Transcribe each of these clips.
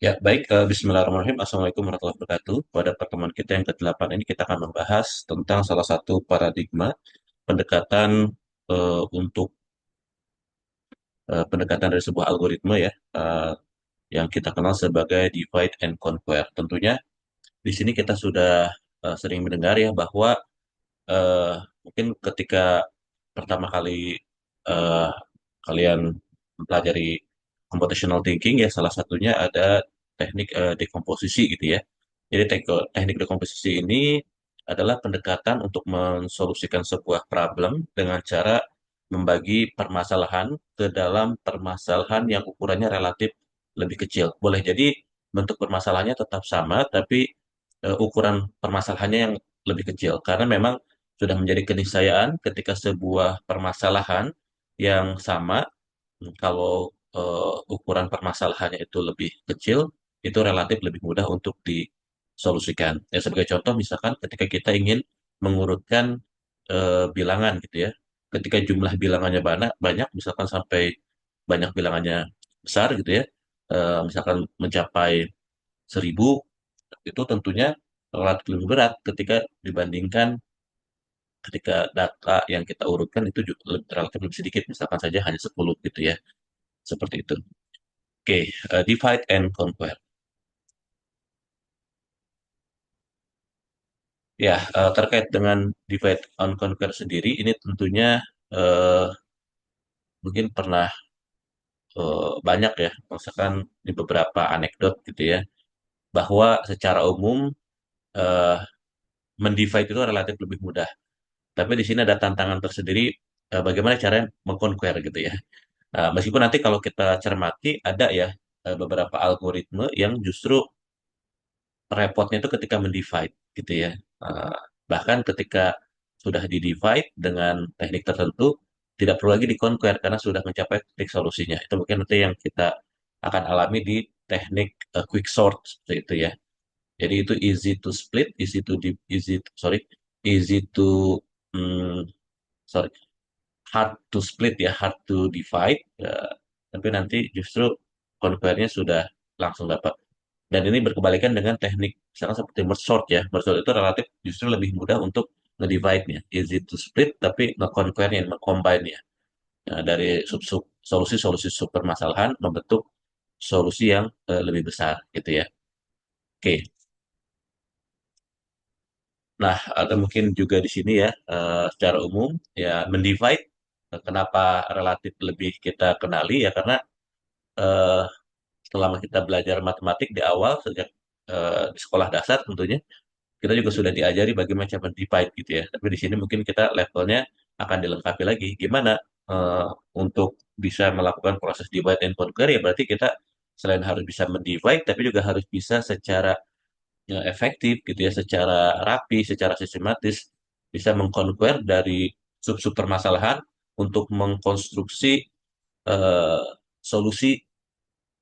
Ya, baik. Bismillahirrahmanirrahim. Assalamualaikum warahmatullahi wabarakatuh. Pada pertemuan kita yang ke-8 ini kita akan membahas tentang salah satu paradigma pendekatan untuk pendekatan dari sebuah algoritma ya, yang kita kenal sebagai divide and conquer. Tentunya di sini kita sudah sering mendengar ya bahwa eh, mungkin ketika pertama kali eh, kalian mempelajari computational thinking ya salah satunya ada teknik dekomposisi gitu ya. Jadi teknik dekomposisi ini adalah pendekatan untuk mensolusikan sebuah problem dengan cara membagi permasalahan ke dalam permasalahan yang ukurannya relatif lebih kecil. Boleh jadi bentuk permasalahannya tetap sama, tapi ukuran permasalahannya yang lebih kecil. Karena memang sudah menjadi keniscayaan ketika sebuah permasalahan yang sama, kalau ukuran permasalahannya itu lebih kecil, itu relatif lebih mudah untuk disolusikan. Ya, sebagai contoh, misalkan ketika kita ingin mengurutkan bilangan gitu ya, ketika jumlah bilangannya banyak, banyak misalkan sampai banyak bilangannya besar gitu ya, misalkan mencapai 1.000, itu tentunya relatif lebih berat ketika dibandingkan ketika data yang kita urutkan itu juga relatif lebih sedikit, misalkan saja hanya 10 gitu ya, seperti itu. Oke, divide and conquer. Ya, terkait dengan divide and conquer sendiri, ini tentunya eh, mungkin pernah banyak ya, misalkan di beberapa anekdot gitu ya, bahwa secara umum eh, mendivide itu relatif lebih mudah. Tapi di sini ada tantangan tersendiri, bagaimana caranya mengconquer gitu ya. Meskipun nanti kalau kita cermati ada ya beberapa algoritma yang justru repotnya itu ketika mendivide gitu ya. Eh, Bahkan ketika sudah di-divide dengan teknik tertentu, tidak perlu lagi di-conquer karena sudah mencapai titik solusinya. Itu mungkin nanti yang kita akan alami di teknik quick sort seperti itu ya. Jadi itu easy to split, easy to hmm, sorry, hard to split ya, hard to divide. Tapi nanti justru conquernya sudah langsung dapat. Dan ini berkebalikan dengan teknik misalkan seperti merge sort ya. Merge sort itu relatif justru lebih mudah untuk nge-divide-nya. Easy to split tapi nge-conquer-nya, nge-combine-nya. Nah, dari solusi-solusi sub permasalahan membentuk solusi yang lebih besar gitu ya. Oke. Nah, ada mungkin juga di sini ya, secara umum ya mendivide kenapa relatif lebih kita kenali ya karena eh, selama kita belajar matematik di awal sejak di sekolah dasar tentunya kita juga sudah diajari bagaimana cara divide gitu ya. Tapi di sini mungkin kita levelnya akan dilengkapi lagi. Gimana eh, untuk bisa melakukan proses divide and conquer ya berarti kita selain harus bisa mendivide tapi juga harus bisa secara efektif gitu ya, secara rapi, secara sistematis bisa mengconquer dari sub-sub permasalahan untuk mengkonstruksi eh, solusi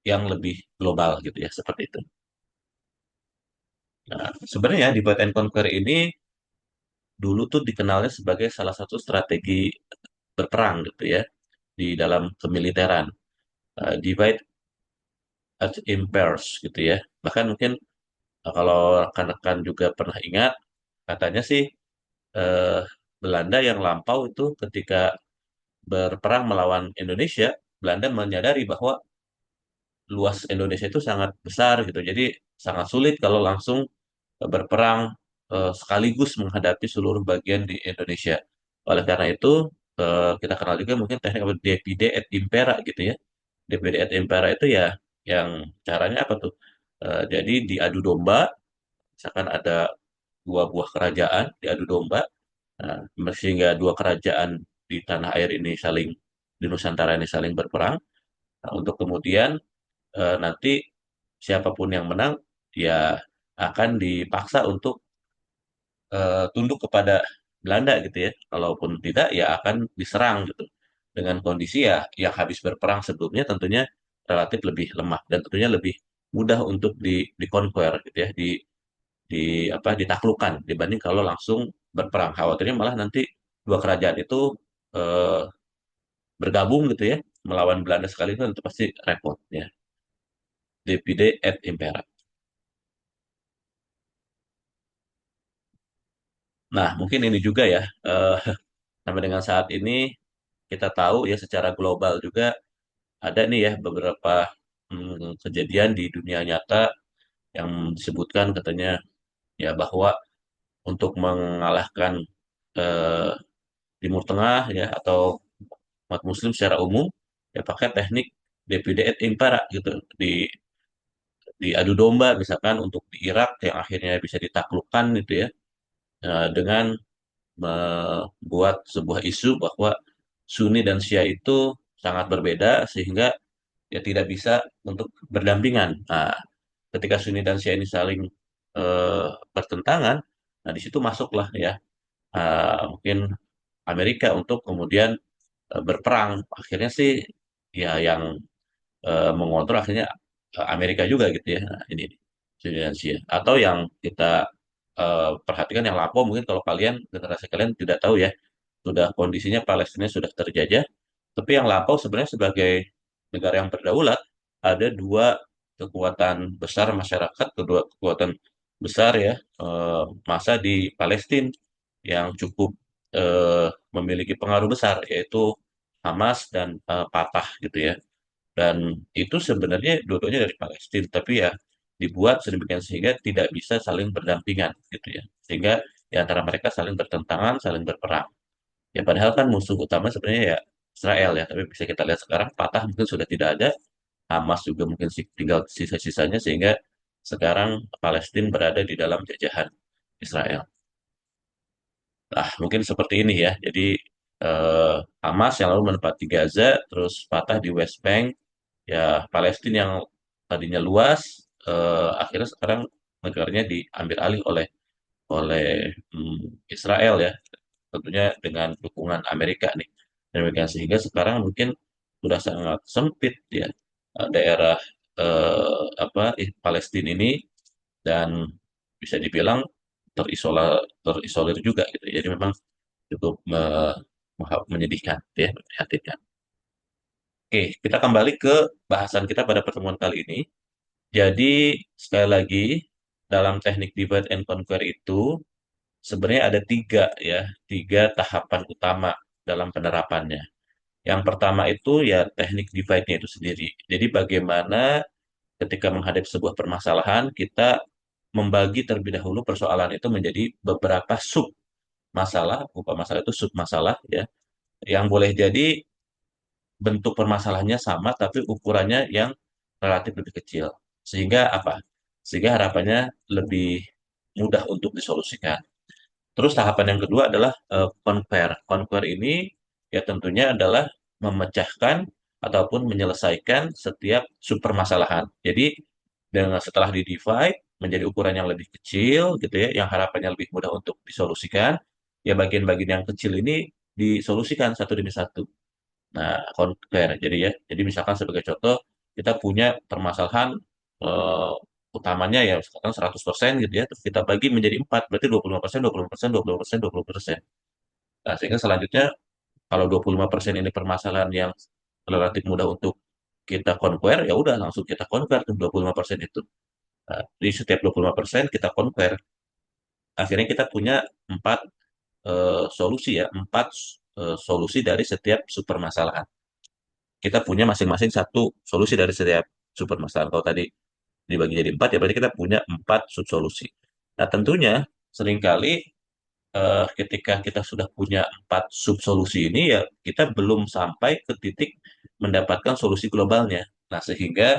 yang lebih global gitu ya, seperti itu. Nah, sebenarnya divide and conquer ini dulu tuh dikenalnya sebagai salah satu strategi berperang gitu ya di dalam kemiliteran. Divide as impairs gitu ya. Bahkan mungkin kalau rekan-rekan juga pernah ingat, katanya sih eh, Belanda yang lampau itu ketika berperang melawan Indonesia, Belanda menyadari bahwa luas Indonesia itu sangat besar gitu. Jadi sangat sulit kalau langsung berperang sekaligus menghadapi seluruh bagian di Indonesia. Oleh karena itu, kita kenal juga mungkin teknik apa divide et impera gitu ya. Divide et impera itu ya yang caranya apa tuh? Jadi diadu domba, misalkan ada dua buah kerajaan diadu domba, nah, sehingga dua kerajaan di tanah air ini saling di Nusantara ini saling berperang. Nah, untuk kemudian nanti siapapun yang menang, ya akan dipaksa untuk tunduk kepada Belanda gitu ya. Kalaupun tidak, ya akan diserang gitu. Dengan kondisi ya yang habis berperang sebelumnya tentunya relatif lebih lemah dan tentunya lebih mudah untuk di conquer gitu ya, di apa ditaklukkan dibanding kalau langsung berperang. Khawatirnya malah nanti dua kerajaan itu eh, bergabung gitu ya melawan Belanda sekali itu pasti repot ya. divide et impera. Nah, mungkin ini juga ya, sampai dengan saat ini kita tahu ya secara global juga ada nih ya beberapa kejadian di dunia nyata yang disebutkan katanya ya bahwa untuk mengalahkan eh, Timur Tengah ya atau umat Muslim secara umum ya pakai teknik divide et impera gitu diadu domba misalkan untuk di Irak yang akhirnya bisa ditaklukkan gitu ya dengan membuat sebuah isu bahwa Sunni dan Syiah itu sangat berbeda sehingga ya tidak bisa untuk berdampingan. Nah, ketika Sunni dan Syiah ini saling eh, bertentangan, nah di situ masuklah ya mungkin Amerika untuk kemudian berperang. Akhirnya sih ya yang mengontrol akhirnya Amerika juga gitu ya. Nah, ini Sunni dan Syiah. Atau yang kita perhatikan yang lapor mungkin kalau kalian generasi kalian tidak tahu ya sudah kondisinya Palestina sudah terjajah, tapi yang lampau sebenarnya sebagai negara yang berdaulat ada dua kekuatan besar masyarakat, kedua kekuatan besar ya masa di Palestina yang cukup memiliki pengaruh besar yaitu Hamas dan Fatah gitu ya. Dan itu sebenarnya dua-duanya dari Palestina, tapi ya dibuat sedemikian sehingga tidak bisa saling berdampingan gitu ya. Sehingga di antara mereka saling bertentangan, saling berperang. Ya padahal kan musuh utama sebenarnya ya Israel ya, tapi bisa kita lihat sekarang Fatah mungkin sudah tidak ada, Hamas juga mungkin tinggal sisa-sisanya sehingga sekarang Palestina berada di dalam jajahan Israel. Nah, mungkin seperti ini ya. Jadi eh, Hamas yang lalu menempati Gaza, terus Fatah di West Bank, ya Palestina yang tadinya luas, akhirnya sekarang negaranya diambil alih oleh oleh Israel ya tentunya dengan dukungan Amerika nih. Amerika sehingga sekarang mungkin sudah sangat sempit ya daerah apa Palestina ini dan bisa dibilang terisolir juga gitu. Jadi memang cukup menyedihkan ya, memprihatinkan. Oke, kita kembali ke bahasan kita pada pertemuan kali ini. Jadi sekali lagi dalam teknik divide and conquer itu sebenarnya ada tiga ya, tiga tahapan utama dalam penerapannya. Yang pertama itu ya teknik divide-nya itu sendiri. Jadi bagaimana ketika menghadapi sebuah permasalahan, kita membagi terlebih dahulu persoalan itu menjadi beberapa sub masalah, bukan masalah itu sub masalah ya, yang boleh jadi bentuk permasalahannya sama tapi ukurannya yang relatif lebih kecil. Sehingga apa? Sehingga harapannya lebih mudah untuk disolusikan. Terus tahapan yang kedua adalah conquer. Conquer ini ya tentunya adalah memecahkan ataupun menyelesaikan setiap supermasalahan. Jadi dengan setelah di divide menjadi ukuran yang lebih kecil gitu ya, yang harapannya lebih mudah untuk disolusikan, ya bagian-bagian yang kecil ini disolusikan satu demi satu. Nah, conquer. Jadi ya, jadi misalkan sebagai contoh kita punya permasalahan eh, utamanya ya misalkan 100% gitu ya, terus kita bagi menjadi 4 berarti 25%, 25%, 25%, 20%. Nah, sehingga selanjutnya kalau 25% ini permasalahan yang relatif mudah untuk kita conquer, ya udah langsung kita conquer tuh 25% itu. Nah, di setiap 25% kita conquer, akhirnya kita punya 4 solusi ya, 4 solusi dari setiap super masalahan. Kita punya masing-masing satu solusi dari setiap super masalah. Kalau tadi dibagi jadi 4, ya berarti kita punya 4 subsolusi. Nah, tentunya seringkali ketika kita sudah punya 4 subsolusi ini, ya kita belum sampai ke titik mendapatkan solusi globalnya. Nah, sehingga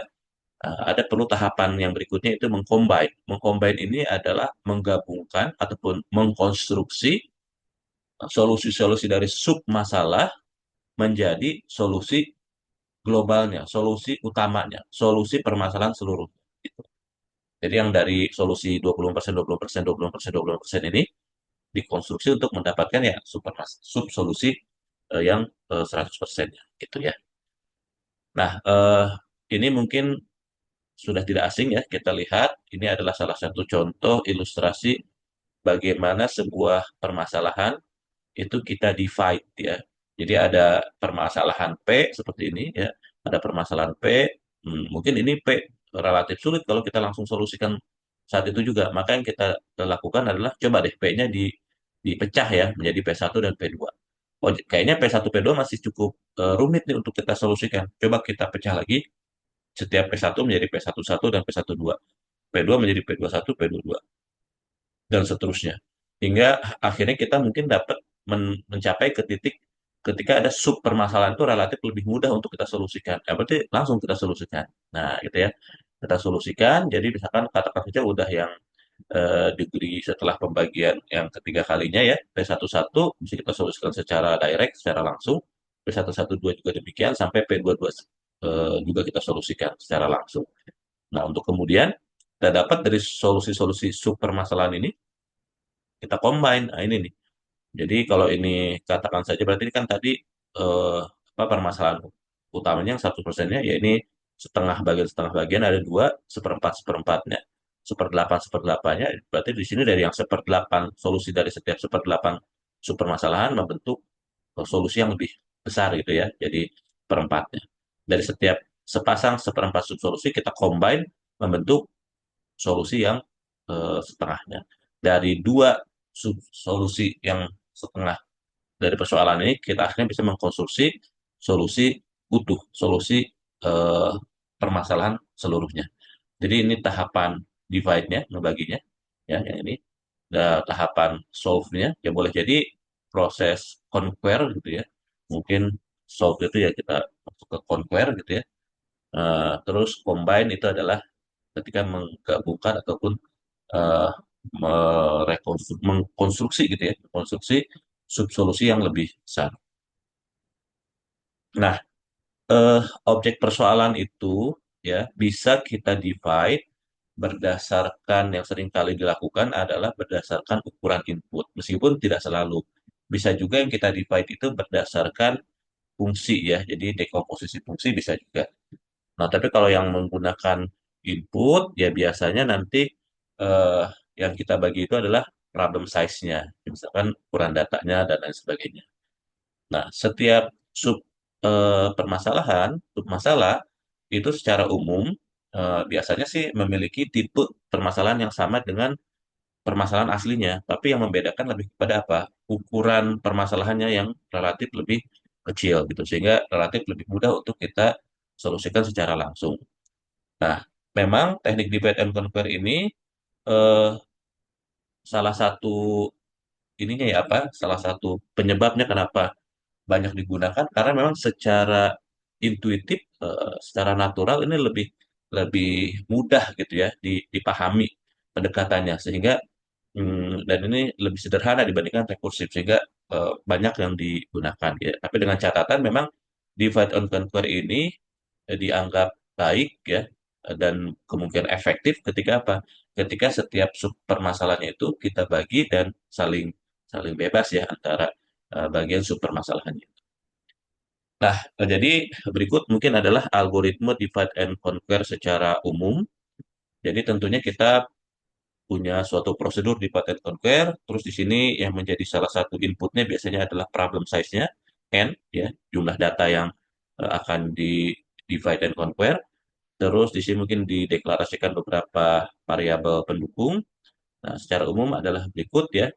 ada perlu tahapan yang berikutnya itu mengcombine. Mengcombine ini adalah menggabungkan ataupun mengkonstruksi solusi-solusi dari sub masalah menjadi solusi globalnya, solusi utamanya, solusi permasalahan seluruh. Gitu. Jadi yang dari solusi 20%, 20%, 20%, 20% ini dikonstruksi untuk mendapatkan ya sub solusi yang 100% gitu ya. Nah, ini mungkin sudah tidak asing ya kita lihat ini adalah salah satu contoh ilustrasi bagaimana sebuah permasalahan itu kita divide ya. Jadi ada permasalahan P seperti ini ya, ada permasalahan P, mungkin ini P relatif sulit kalau kita langsung solusikan saat itu juga. Maka yang kita lakukan adalah coba deh P-nya dipecah ya menjadi P1 dan P2. Oh, kayaknya P1 P2 masih cukup rumit nih untuk kita solusikan. Coba kita pecah lagi setiap P1 menjadi P11 dan P12. P2 menjadi P21, P22 dan seterusnya. Hingga akhirnya kita mungkin dapat mencapai ke titik ketika ada sub permasalahan itu relatif lebih mudah untuk kita solusikan. Berarti langsung kita solusikan. Nah, gitu ya. Kita solusikan, jadi misalkan katakan saja udah yang degree setelah pembagian yang ketiga kalinya ya, P11 bisa kita solusikan secara direct, secara langsung. P112 juga demikian, sampai P22 juga kita solusikan secara langsung. Nah, untuk kemudian kita dapat dari solusi-solusi sub permasalahan ini, kita combine. Nah, ini nih. Jadi kalau ini katakan saja berarti ini kan tadi eh, apa permasalahan utamanya yang 1%-nya ya ini setengah bagian ada dua seperempat seperempatnya seperdelapan seperdelapannya berarti di sini dari yang seperdelapan solusi dari setiap seperdelapan supermasalahan membentuk solusi yang lebih besar gitu ya jadi perempatnya dari setiap sepasang seperempat subsolusi kita combine membentuk solusi yang setengahnya dari dua solusi yang setengah dari persoalan ini kita akhirnya bisa mengkonstruksi solusi utuh, solusi eh, permasalahan seluruhnya. Jadi ini tahapan divide-nya, ngebaginya, ya yang ini. Dan tahapan solve-nya, ya boleh jadi proses conquer gitu ya. Mungkin solve itu ya kita masuk ke conquer gitu ya. Terus combine itu adalah ketika menggabungkan ataupun eh, mengkonstruksi gitu ya, konstruksi subsolusi yang lebih besar. Nah, eh, objek persoalan itu ya bisa kita divide berdasarkan yang sering kali dilakukan adalah berdasarkan ukuran input, meskipun tidak selalu. Bisa juga yang kita divide itu berdasarkan fungsi ya, jadi dekomposisi fungsi bisa juga. Nah, tapi kalau yang menggunakan input, ya biasanya nanti eh, yang kita bagi itu adalah problem size-nya, misalkan ukuran datanya dan lain sebagainya. Nah, setiap sub permasalahan, sub masalah itu secara umum biasanya sih memiliki tipe permasalahan yang sama dengan permasalahan aslinya, tapi yang membedakan lebih kepada apa? Ukuran permasalahannya yang relatif lebih kecil gitu, sehingga relatif lebih mudah untuk kita solusikan secara langsung. Nah, memang teknik divide and conquer ini eh, salah satu ininya ya apa? Salah satu penyebabnya kenapa banyak digunakan karena memang secara intuitif, secara natural ini lebih lebih mudah gitu ya dipahami pendekatannya sehingga dan ini lebih sederhana dibandingkan rekursif sehingga banyak yang digunakan ya. Tapi dengan catatan memang divide and conquer ini dianggap baik ya dan kemungkinan efektif ketika apa? Ketika setiap sub permasalahannya itu kita bagi dan saling saling bebas ya antara bagian sub permasalahannya. Nah, jadi berikut mungkin adalah algoritma divide and conquer secara umum. Jadi tentunya kita punya suatu prosedur divide and conquer. Terus di sini yang menjadi salah satu inputnya biasanya adalah problem size-nya, n, ya, jumlah data yang akan di divide and conquer. Terus di sini mungkin dideklarasikan beberapa variabel pendukung. Nah, secara umum adalah berikut ya.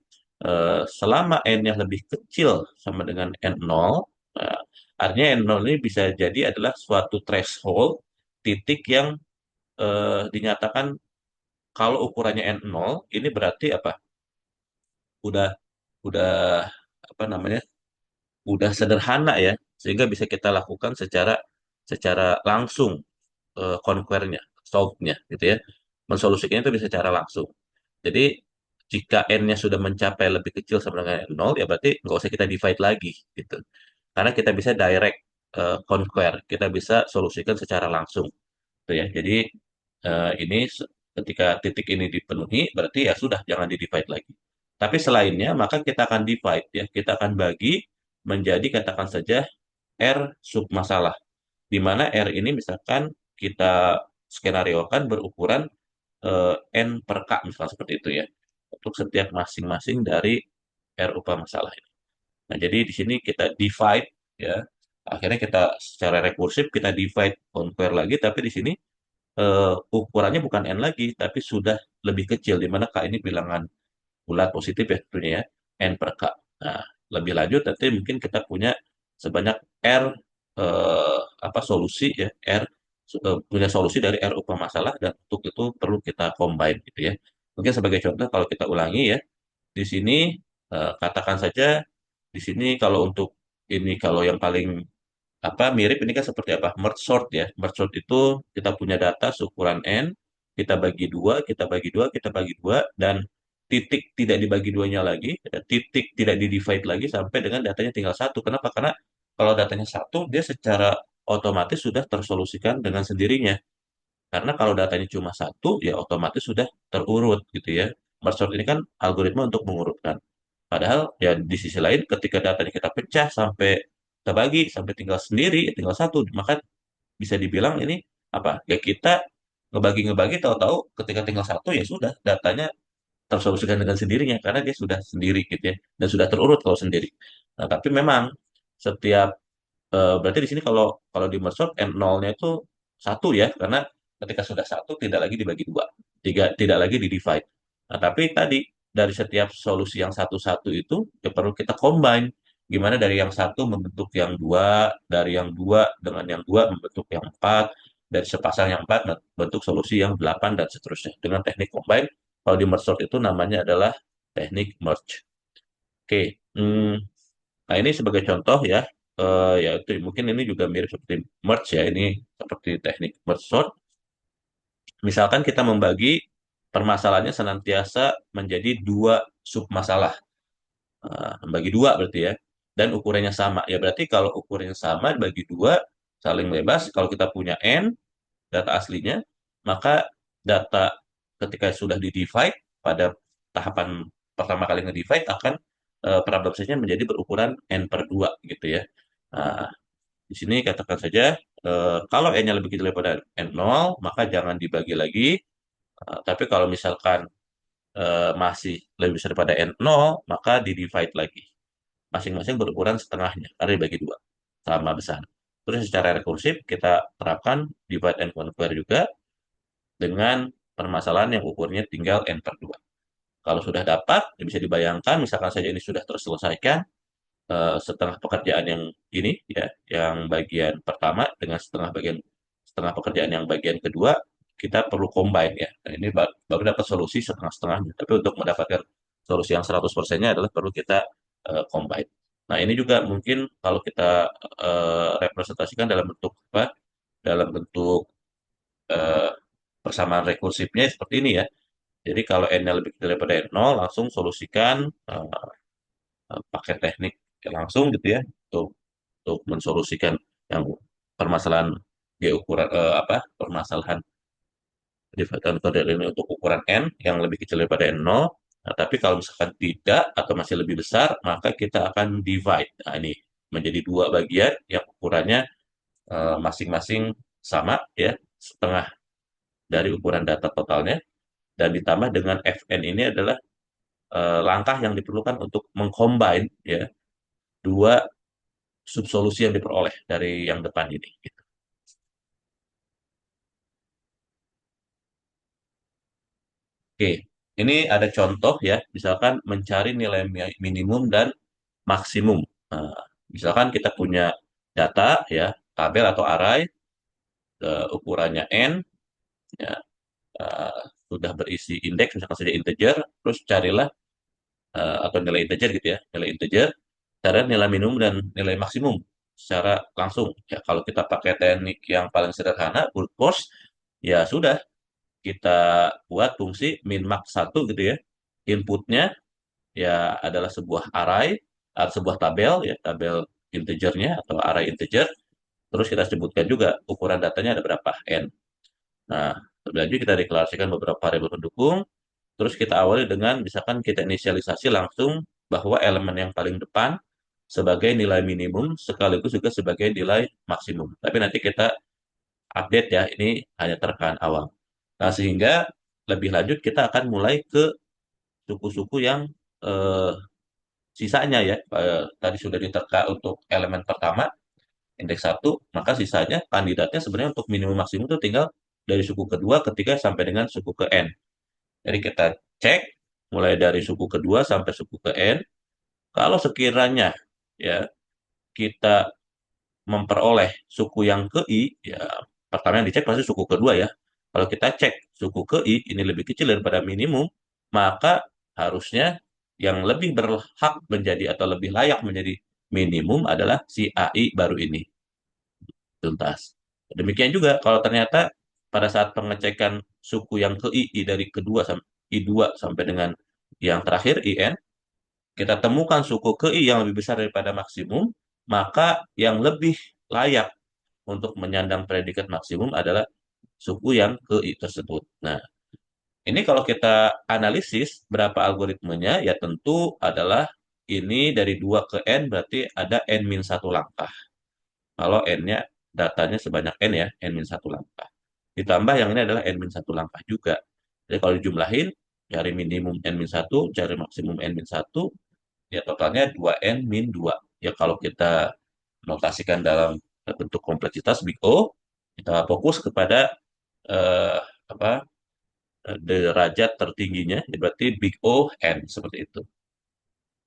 Selama n-nya lebih kecil sama dengan n0, nah, artinya n0 ini bisa jadi adalah suatu threshold titik yang dinyatakan kalau ukurannya n0 ini berarti apa? Udah udah apa namanya? Udah sederhana ya, sehingga bisa kita lakukan secara secara langsung conquer-nya, solve-nya gitu ya. Mensolusikannya itu bisa secara langsung. Jadi jika n-nya sudah mencapai lebih kecil sama dengan nol, ya berarti nggak usah kita divide lagi gitu. Karena kita bisa direct conquer, kita bisa solusikan secara langsung, gitu ya. Jadi ini ketika titik ini dipenuhi, berarti ya sudah jangan di divide lagi. Tapi selainnya, maka kita akan divide ya, kita akan bagi menjadi katakan saja R sub masalah, di mana R ini misalkan kita skenariokan berukuran N per K misalnya seperti itu ya untuk setiap masing-masing dari R upah masalah ini. Nah, jadi di sini kita divide ya. Akhirnya kita secara rekursif kita divide conquer lagi tapi di sini ukurannya bukan N lagi, tapi sudah lebih kecil, di mana K ini bilangan bulat positif ya tentunya ya, N per K. Nah, lebih lanjut nanti mungkin kita punya sebanyak R apa solusi ya, punya solusi dari R upah masalah dan untuk itu perlu kita combine gitu ya. Mungkin sebagai contoh kalau kita ulangi ya, di sini katakan saja di sini kalau untuk ini kalau yang paling apa mirip ini kan seperti apa? Merge sort ya. Merge sort itu kita punya data seukuran n, kita bagi dua, kita bagi dua, kita bagi dua, dan titik tidak dibagi duanya lagi, ya, titik tidak di divide lagi sampai dengan datanya tinggal satu. Kenapa? Karena kalau datanya satu, dia secara otomatis sudah tersolusikan dengan sendirinya. Karena kalau datanya cuma satu, ya otomatis sudah terurut gitu ya. Merge sort ini kan algoritma untuk mengurutkan. Padahal ya di sisi lain ketika datanya kita pecah sampai terbagi sampai tinggal sendiri, tinggal satu, maka bisa dibilang ini apa? Ya kita ngebagi-ngebagi tahu-tahu ketika tinggal satu ya sudah datanya tersolusikan dengan sendirinya karena dia sudah sendiri gitu ya dan sudah terurut kalau sendiri. Nah, tapi memang setiap berarti di sini kalau kalau di merge n nolnya itu satu ya, karena ketika sudah satu tidak lagi dibagi dua, tidak lagi di divide. Nah, tapi tadi dari setiap solusi yang satu-satu itu ya perlu kita combine. Gimana dari yang satu membentuk yang dua, dari yang dua dengan yang dua membentuk yang empat, dari sepasang yang empat membentuk solusi yang delapan dan seterusnya. Dengan teknik combine, kalau di merge sort itu namanya adalah teknik merge. Oke, nah ini sebagai contoh ya, ya itu mungkin ini juga mirip seperti merge ya, ini seperti teknik merge sort. Misalkan kita membagi permasalahannya senantiasa menjadi dua submasalah. Membagi dua berarti ya, dan ukurannya sama. Ya berarti kalau ukurannya sama bagi dua, saling bebas, kalau kita punya N, data aslinya, maka data ketika sudah di-divide pada tahapan pertama kali nge-divide akan problem size-nya menjadi berukuran N per 2 gitu ya. Nah, di sini katakan saja kalau N-nya lebih kecil daripada N0, maka jangan dibagi lagi. Tapi kalau misalkan masih lebih besar daripada N0, maka di-divide lagi. Masing-masing berukuran setengahnya, karena dibagi dua, sama besar. Terus secara rekursif kita terapkan divide and conquer juga dengan permasalahan yang ukurnya tinggal N per 2. Kalau sudah dapat, ya bisa dibayangkan, misalkan saja ini sudah terselesaikan, setengah pekerjaan yang ini ya, yang bagian pertama dengan setengah pekerjaan yang bagian kedua kita perlu combine ya. Nah, ini baru dapat solusi setengah-setengahnya. Tapi untuk mendapatkan solusi yang 100%-nya adalah perlu kita combine. Nah, ini juga mungkin kalau kita representasikan dalam bentuk apa? Dalam bentuk eh, persamaan rekursifnya seperti ini ya. Jadi kalau n-nya lebih kecil daripada n0, langsung solusikan pakai teknik langsung gitu ya untuk mensolusikan yang permasalahan G ukuran apa permasalahan divide kodel ini untuk ukuran n yang lebih kecil daripada n0. Nah, tapi kalau misalkan tidak atau masih lebih besar, maka kita akan divide. Nah, ini menjadi dua bagian yang ukurannya masing-masing sama ya, setengah dari ukuran data totalnya dan ditambah dengan Fn ini adalah langkah yang diperlukan untuk mengcombine ya dua subsolusi yang diperoleh dari yang depan ini. Gitu. Oke, ini ada contoh ya, misalkan mencari nilai minimum dan maksimum. Nah, misalkan kita punya data ya, tabel atau array, ukurannya n, ya, eh, sudah berisi indeks, misalkan saja integer, terus carilah atau nilai integer gitu ya, nilai integer, cari nilai minimum dan nilai maksimum secara langsung. Ya, kalau kita pakai teknik yang paling sederhana, brute force, ya sudah kita buat fungsi min max satu gitu ya. Inputnya ya adalah sebuah array, sebuah tabel ya, tabel integernya atau array integer. Terus kita sebutkan juga ukuran datanya ada berapa n. Nah, lebih lanjut kita deklarasikan beberapa variabel pendukung. Terus kita awali dengan misalkan kita inisialisasi langsung bahwa elemen yang paling depan sebagai nilai minimum sekaligus juga sebagai nilai maksimum. Tapi nanti kita update ya, ini hanya terkaan awal. Nah, sehingga lebih lanjut kita akan mulai ke suku-suku yang eh, sisanya ya. Tadi sudah diterka untuk elemen pertama, indeks satu, maka sisanya kandidatnya sebenarnya untuk minimum maksimum itu tinggal dari suku kedua, ketiga, sampai dengan suku ke N. Jadi kita cek mulai dari suku kedua sampai suku ke N. Kalau sekiranya ya kita memperoleh suku yang ke I, ya pertama yang dicek pasti suku kedua ya. Kalau kita cek suku ke I ini lebih kecil daripada minimum, maka harusnya yang lebih berhak menjadi atau lebih layak menjadi minimum adalah si AI baru ini tuntas. Demikian juga kalau ternyata pada saat pengecekan suku yang ke I dari kedua sampai I2 sampai dengan yang terakhir IN, kita temukan suku ke I yang lebih besar daripada maksimum, maka yang lebih layak untuk menyandang predikat maksimum adalah suku yang ke I tersebut. Nah, ini kalau kita analisis berapa algoritmenya, ya tentu adalah ini dari 2 ke N berarti ada N-1 langkah. Kalau N-nya datanya sebanyak N ya, N-1 langkah. Ditambah yang ini adalah N-1 langkah juga. Jadi kalau dijumlahin, cari minimum N-1, cari maksimum N-1, ya totalnya 2N-2. Ya kalau kita notasikan dalam bentuk kompleksitas Big O, kita fokus kepada eh, apa derajat tertingginya, ya berarti Big O N seperti itu.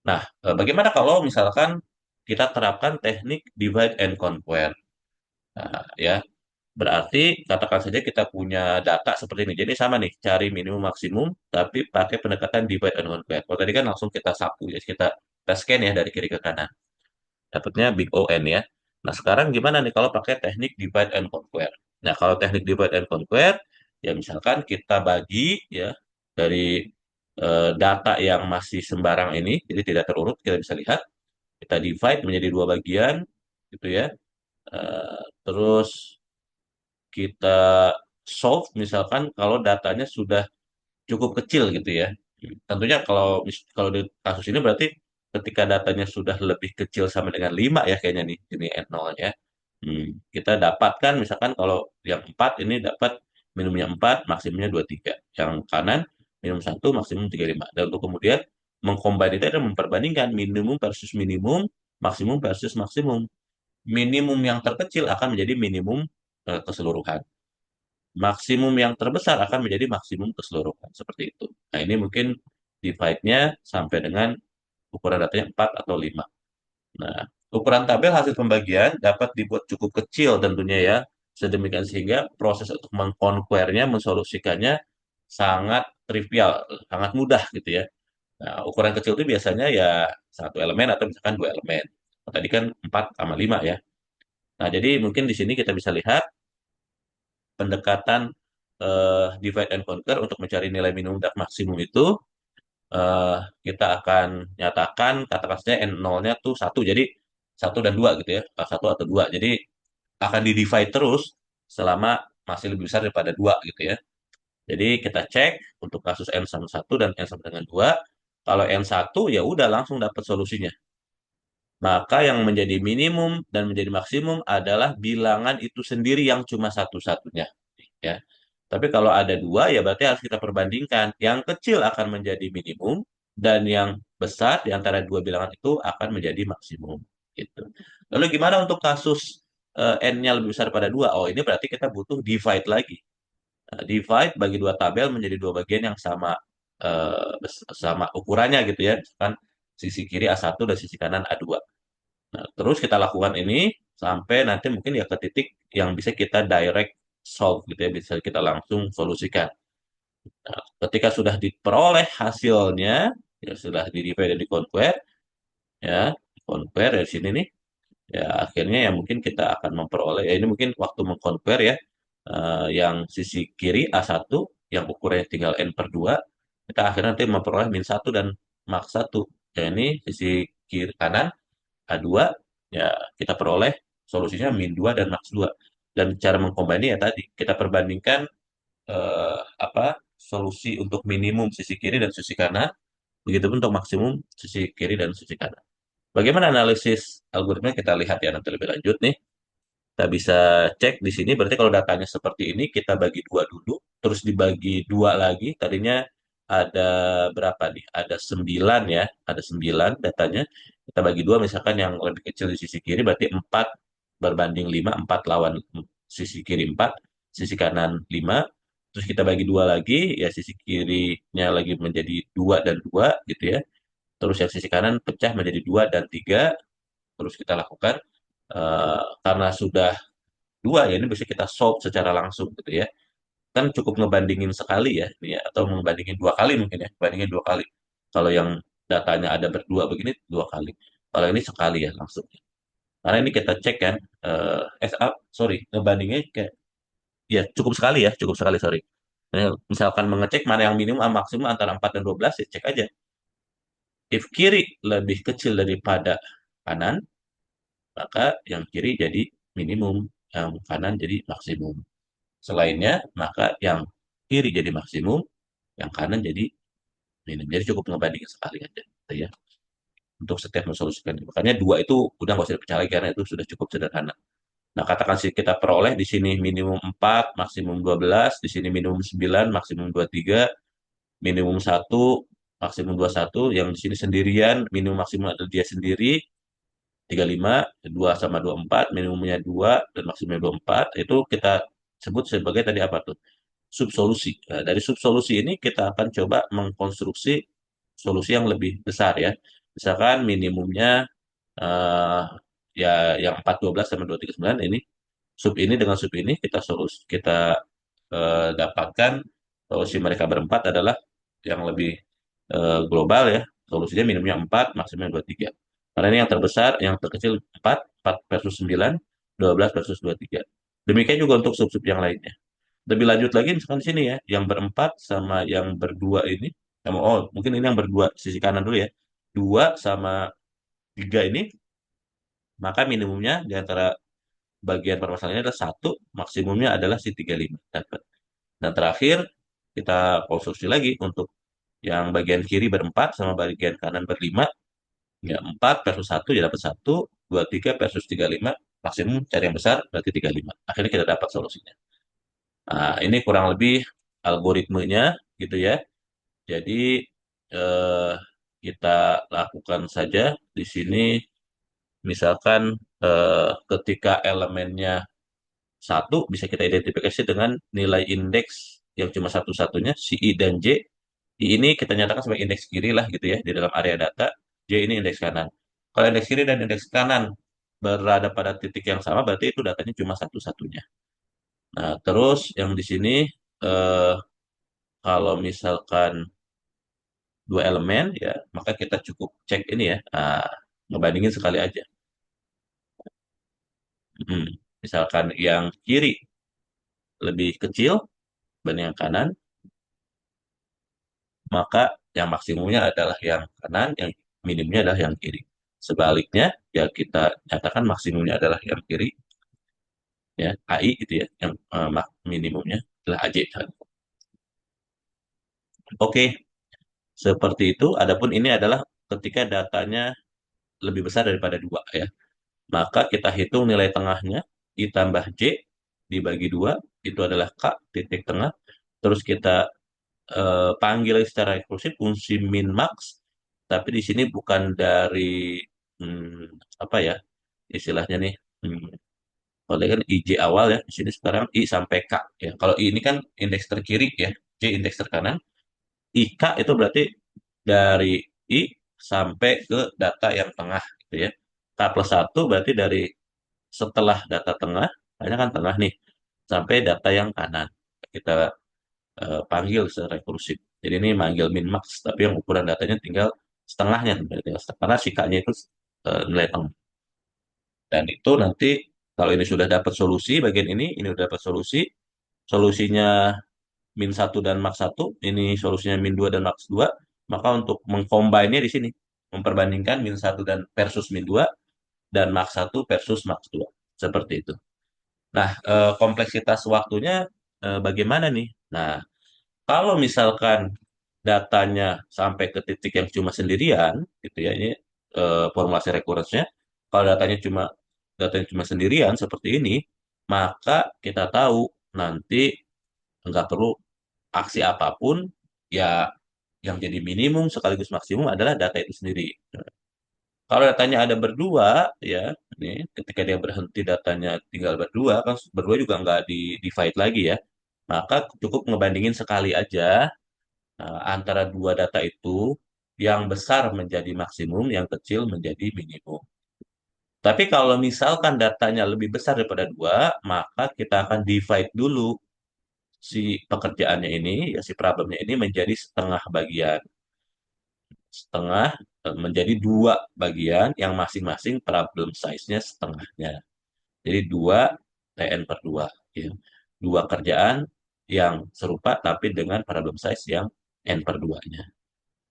Nah, bagaimana kalau misalkan kita terapkan teknik divide and conquer? Nah, ya, berarti katakan saja kita punya data seperti ini. Jadi sama nih, cari minimum maksimum, tapi pakai pendekatan divide and conquer. Kalau tadi kan langsung kita sapu, ya kita scan ya dari kiri ke kanan. Dapatnya big O N ya. Nah, sekarang gimana nih kalau pakai teknik divide and conquer? Nah, kalau teknik divide and conquer, ya misalkan kita bagi ya dari data yang masih sembarang ini, jadi tidak terurut, kita bisa lihat, kita divide menjadi dua bagian, gitu ya. Terus kita solve misalkan kalau datanya sudah cukup kecil gitu ya. Tentunya kalau di kasus ini berarti ketika datanya sudah lebih kecil sama dengan 5 ya kayaknya nih ini N0 ya. Kita dapatkan misalkan kalau yang 4 ini dapat minimumnya 4, maksimumnya 23. Yang kanan minimum 1, maksimum 35. Dan untuk kemudian mengcombine itu adalah memperbandingkan minimum versus minimum, maksimum versus maksimum. Minimum yang terkecil akan menjadi minimum keseluruhan. Maksimum yang terbesar akan menjadi maksimum keseluruhan. Seperti itu. Nah, ini mungkin divide-nya sampai dengan ukuran datanya 4 atau 5. Nah, ukuran tabel hasil pembagian dapat dibuat cukup kecil tentunya ya. Sedemikian sehingga proses untuk mengconquernya, mensolusikannya sangat trivial, sangat mudah gitu ya. Nah, ukuran kecil itu biasanya ya satu elemen atau misalkan dua elemen. Tadi kan 4 sama 5 ya. Nah, jadi mungkin di sini kita bisa lihat pendekatan divide and conquer untuk mencari nilai minimum dan maksimum itu eh, kita akan nyatakan katakan saja N0-nya tuh satu, jadi satu dan dua gitu ya, satu atau dua. Jadi akan di divide terus selama masih lebih besar daripada dua gitu ya. Jadi kita cek untuk kasus N sama satu dan N sama dengan dua. Kalau N1 ya udah langsung dapat solusinya. Maka yang menjadi minimum dan menjadi maksimum adalah bilangan itu sendiri yang cuma satu-satunya. Ya. Tapi kalau ada dua, ya berarti harus kita perbandingkan. Yang kecil akan menjadi minimum, dan yang besar di antara dua bilangan itu akan menjadi maksimum. Gitu. Lalu gimana untuk kasus N-nya lebih besar pada dua? Oh, ini berarti kita butuh divide lagi. Divide bagi dua tabel menjadi dua bagian yang sama sama ukurannya gitu ya. Misalkan sisi kiri A1 dan sisi kanan A2. Nah, terus kita lakukan ini sampai nanti mungkin ya ke titik yang bisa kita direct solve gitu ya, bisa kita langsung solusikan. Nah, ketika sudah diperoleh hasilnya, ya sudah di divide dan di conquer, ya, conquer dari sini nih, ya akhirnya ya mungkin kita akan memperoleh, ya ini mungkin waktu mengconquer ya, yang sisi kiri A1, yang ukurannya tinggal N per 2, kita akhirnya nanti memperoleh min 1 dan max 1. Ya ini sisi kiri kanan A2, ya kita peroleh solusinya min 2 dan max 2. Dan cara mengcombine ya tadi, kita perbandingkan solusi untuk minimum sisi kiri dan sisi kanan, begitu pun untuk maksimum sisi kiri dan sisi kanan. Bagaimana analisis algoritma kita lihat ya nanti lebih lanjut nih. Kita bisa cek di sini, berarti kalau datanya seperti ini, kita bagi dua dulu, terus dibagi dua lagi, tadinya ada berapa nih? Ada 9 ya, ada 9 datanya. Kita bagi dua, misalkan yang lebih kecil di sisi kiri, berarti 4 berbanding 5, 4 lawan sisi kiri 4. sisi kanan 5, terus kita bagi dua lagi, ya sisi kirinya lagi menjadi 2 dan 2 gitu ya. Terus yang sisi kanan pecah menjadi 2 dan 3, terus kita lakukan karena sudah 2 ya, ini bisa kita solve secara langsung gitu ya. Kan cukup ngebandingin sekali ya, ini ya, atau ngebandingin 2 kali mungkin ya, bandingin 2 kali. Kalau yang datanya ada berdua begini 2 kali. Kalau ini sekali ya langsung. Karena ini kita cek kan, sorry, ngebandingnya kayak, ya cukup sekali ya, cukup sekali, sorry. Misalkan mengecek mana yang minimum sama maksimum antara 4 dan 12, ya cek aja. If kiri lebih kecil daripada kanan, maka yang kiri jadi minimum, yang kanan jadi maksimum. Selainnya, maka yang kiri jadi maksimum, yang kanan jadi minimum. Jadi cukup ngebandingin sekali aja, gitu ya. Untuk setiap mensolusikan. Makanya dua itu udah nggak usah dipecah lagi karena itu sudah cukup sederhana. Nah, katakan sih kita peroleh di sini minimum 4, maksimum 12, di sini minimum 9, maksimum 23, minimum 1, maksimum 21, yang di sini sendirian, minimum maksimum adalah dia sendiri, 35, 2 sama 24, minimumnya 2 dan maksimumnya 24, itu kita sebut sebagai tadi apa tuh? Subsolusi. Nah, dari subsolusi ini kita akan coba mengkonstruksi solusi yang lebih besar ya. Misalkan minimumnya eh, ya yang 4, 12 sama 2, 3, 9 ini, sub ini dengan sub ini kita dapatkan solusi mereka berempat adalah yang lebih global ya. Solusinya minimumnya 4, maksimumnya 23. Karena ini yang terbesar, yang terkecil 4, 4 versus 9, 12 versus 23. Demikian juga untuk sub-sub yang lainnya. Lebih lanjut lagi misalkan di sini ya, yang berempat sama yang berdua ini, mungkin ini yang berdua, sisi kanan dulu ya. 2 sama 3 ini, maka minimumnya di antara bagian permasalahannya adalah 1, maksimumnya adalah si 35. Dapat. Dan terakhir, kita konstruksi lagi untuk yang bagian kiri berempat sama bagian kanan berlima, ya 4 versus 1 ya dapat 1, 23 versus 35, maksimum cari yang besar berarti 35. Akhirnya kita dapat solusinya. Nah, ini kurang lebih algoritmenya gitu ya. Jadi eh, kita lakukan saja di sini, misalkan ketika elemennya 1 bisa kita identifikasi dengan nilai indeks yang cuma satu-satunya, si I dan J. I ini kita nyatakan sebagai indeks kiri lah gitu ya di dalam area data. J ini indeks kanan. Kalau indeks kiri dan indeks kanan berada pada titik yang sama, berarti itu datanya cuma satu-satunya. Nah, terus yang di sini eh, kalau misalkan 2 elemen ya, maka kita cukup cek ini ya, ngebandingin sekali aja. Hmm. Misalkan yang kiri lebih kecil dibanding yang kanan, maka yang maksimumnya adalah yang kanan, yang minimumnya adalah yang kiri. Sebaliknya, ya kita nyatakan maksimumnya adalah yang kiri, ya AI gitu ya, yang minimumnya adalah AJ. Oke, seperti itu. Adapun ini adalah ketika datanya lebih besar daripada 2 ya. Maka kita hitung nilai tengahnya, I tambah J dibagi 2, itu adalah K titik tengah. Terus kita panggil secara eksklusif fungsi min max, tapi di sini bukan dari apa ya istilahnya nih, kalau kan IJ awal ya, di sini sekarang I sampai K ya. Kalau I ini kan indeks terkiri ya, J indeks terkanan, IK itu berarti dari I sampai ke data yang tengah gitu ya. K plus 1 berarti dari setelah data tengah, hanya kan tengah nih, sampai data yang kanan. Kita panggil secara rekursif. Jadi ini manggil min max, tapi yang ukuran datanya tinggal setengahnya, karena sikanya itu nilai tengah. Dan itu nanti kalau ini sudah dapat solusi, bagian ini sudah dapat solusi, solusinya min satu dan max satu, ini solusinya min 2 dan max 2, maka untuk mengcombine-nya di sini, memperbandingkan min satu dan versus min 2 dan max satu versus max 2. Seperti itu. Nah, kompleksitas waktunya bagaimana nih? Nah, kalau misalkan datanya sampai ke titik yang cuma sendirian, gitu ya, ini formulasi recurrence-nya. Kalau datanya cuma sendirian seperti ini, maka kita tahu nanti nggak perlu aksi apapun, ya yang jadi minimum sekaligus maksimum adalah data itu sendiri. Kalau datanya ada berdua, ya, nih, ketika dia berhenti datanya tinggal berdua, kan berdua juga nggak di divide lagi ya. Maka cukup ngebandingin sekali aja antara dua data itu, yang besar menjadi maksimum, yang kecil menjadi minimum. Tapi kalau misalkan datanya lebih besar daripada dua, maka kita akan divide dulu si pekerjaannya ini, ya si problemnya ini menjadi setengah bagian. Setengah menjadi dua bagian yang masing-masing problem size-nya setengahnya. Jadi 2 TN per 2. Ya. Dua kerjaan yang serupa tapi dengan problem size yang N per 2-nya.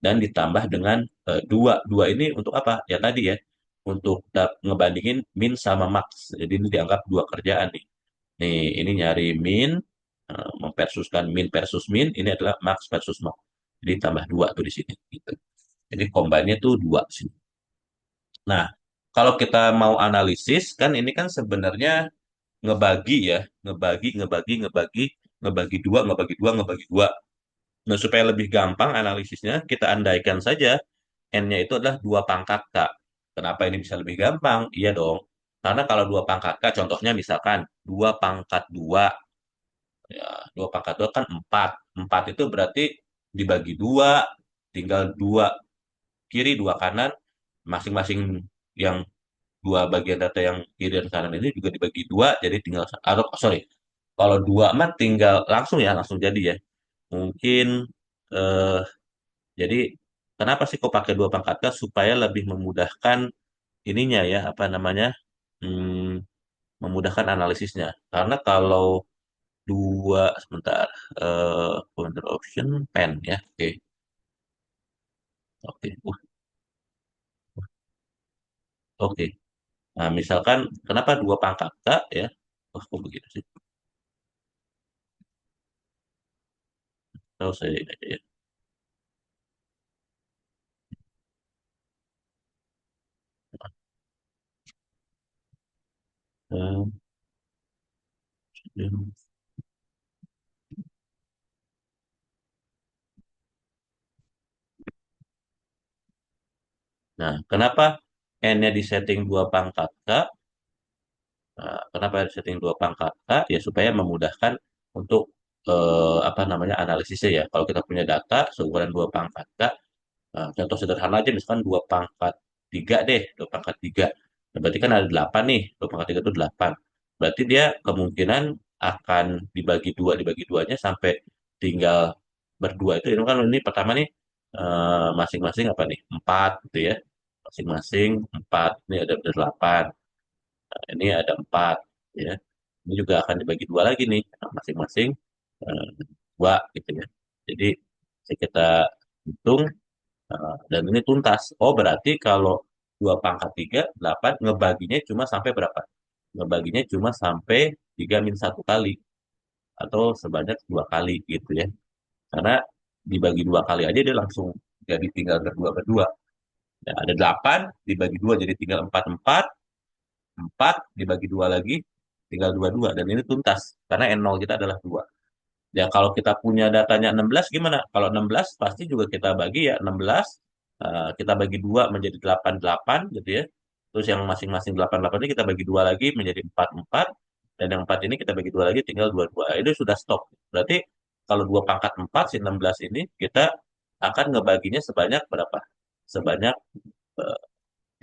Dan ditambah dengan 2. 2 ini untuk apa? Ya tadi ya, untuk ngebandingin min sama max. Jadi ini dianggap dua kerjaan nih. Nih, ini nyari min, memversuskan min versus min, ini adalah max versus max. Jadi tambah 2 tuh di sini. Gitu. Jadi combine-nya tuh 2 sih. Nah, kalau kita mau analisis, kan ini kan sebenarnya ngebagi ya, ngebagi dua, ngebagi dua, ngebagi dua. Nah, supaya lebih gampang analisisnya, kita andaikan saja N-nya itu adalah dua pangkat K. Kenapa ini bisa lebih gampang? Iya dong. Karena kalau dua pangkat K, contohnya misalkan dua pangkat dua, ya, dua pangkat dua kan empat. Empat itu berarti dibagi dua, tinggal dua kiri, dua kanan, masing-masing yang dua bagian data yang kiri dan kanan ini juga dibagi dua, jadi tinggal, atau sorry, kalau dua mah tinggal langsung ya, langsung jadi ya. Mungkin eh, jadi kenapa sih kok pakai dua pangkat K? Supaya lebih memudahkan ininya ya, apa namanya, hmm, memudahkan analisisnya. Karena kalau dua, sebentar, pointer option pen ya, oke, oke, oke. Nah, misalkan kenapa dua pangkat K ya? Oh, kok begitu sih? Tahu saya ini aja ya. Eh, Nah, kenapa N-nya disetting dua pangkat K? Nah, kenapa setting dua pangkat K? Ya supaya memudahkan untuk apa namanya analisisnya ya. Kalau kita punya data seukuran dua pangkat K, contoh sederhana aja misalkan dua pangkat tiga deh, dua pangkat tiga. Nah, berarti kan ada delapan nih, dua pangkat tiga itu delapan. Berarti dia kemungkinan akan dibagi duanya sampai tinggal berdua itu. Ini kan ini pertama nih masing-masing apa nih empat gitu ya, masing-masing empat. Ini ada delapan. Nah, ini ada empat, ya. Ini juga akan dibagi dua lagi nih, masing-masing eh, dua gitu ya. Jadi jika kita hitung dan ini tuntas. Oh berarti kalau dua pangkat tiga, delapan ngebaginya cuma sampai berapa? Ngebaginya cuma sampai tiga min satu kali atau sebanyak dua kali gitu ya. Karena dibagi dua kali aja dia langsung jadi tinggal berdua berdua. Ya, ada delapan dibagi dua jadi tinggal empat empat. 4 dibagi 2 lagi, tinggal 22. Dan ini tuntas, karena N0 kita adalah 2. Ya, kalau kita punya datanya 16, gimana? Kalau 16, pasti juga kita bagi ya, 16, kita bagi 2 menjadi 8 8 gitu ya. Terus yang masing-masing 8 8 ini kita bagi 2 lagi menjadi 4 4. Dan yang 4 ini kita bagi 2 lagi, tinggal 2 2. Itu sudah stop. Berarti kalau 2 pangkat 4, si 16 ini, kita akan ngebaginya sebanyak berapa? Sebanyak eh,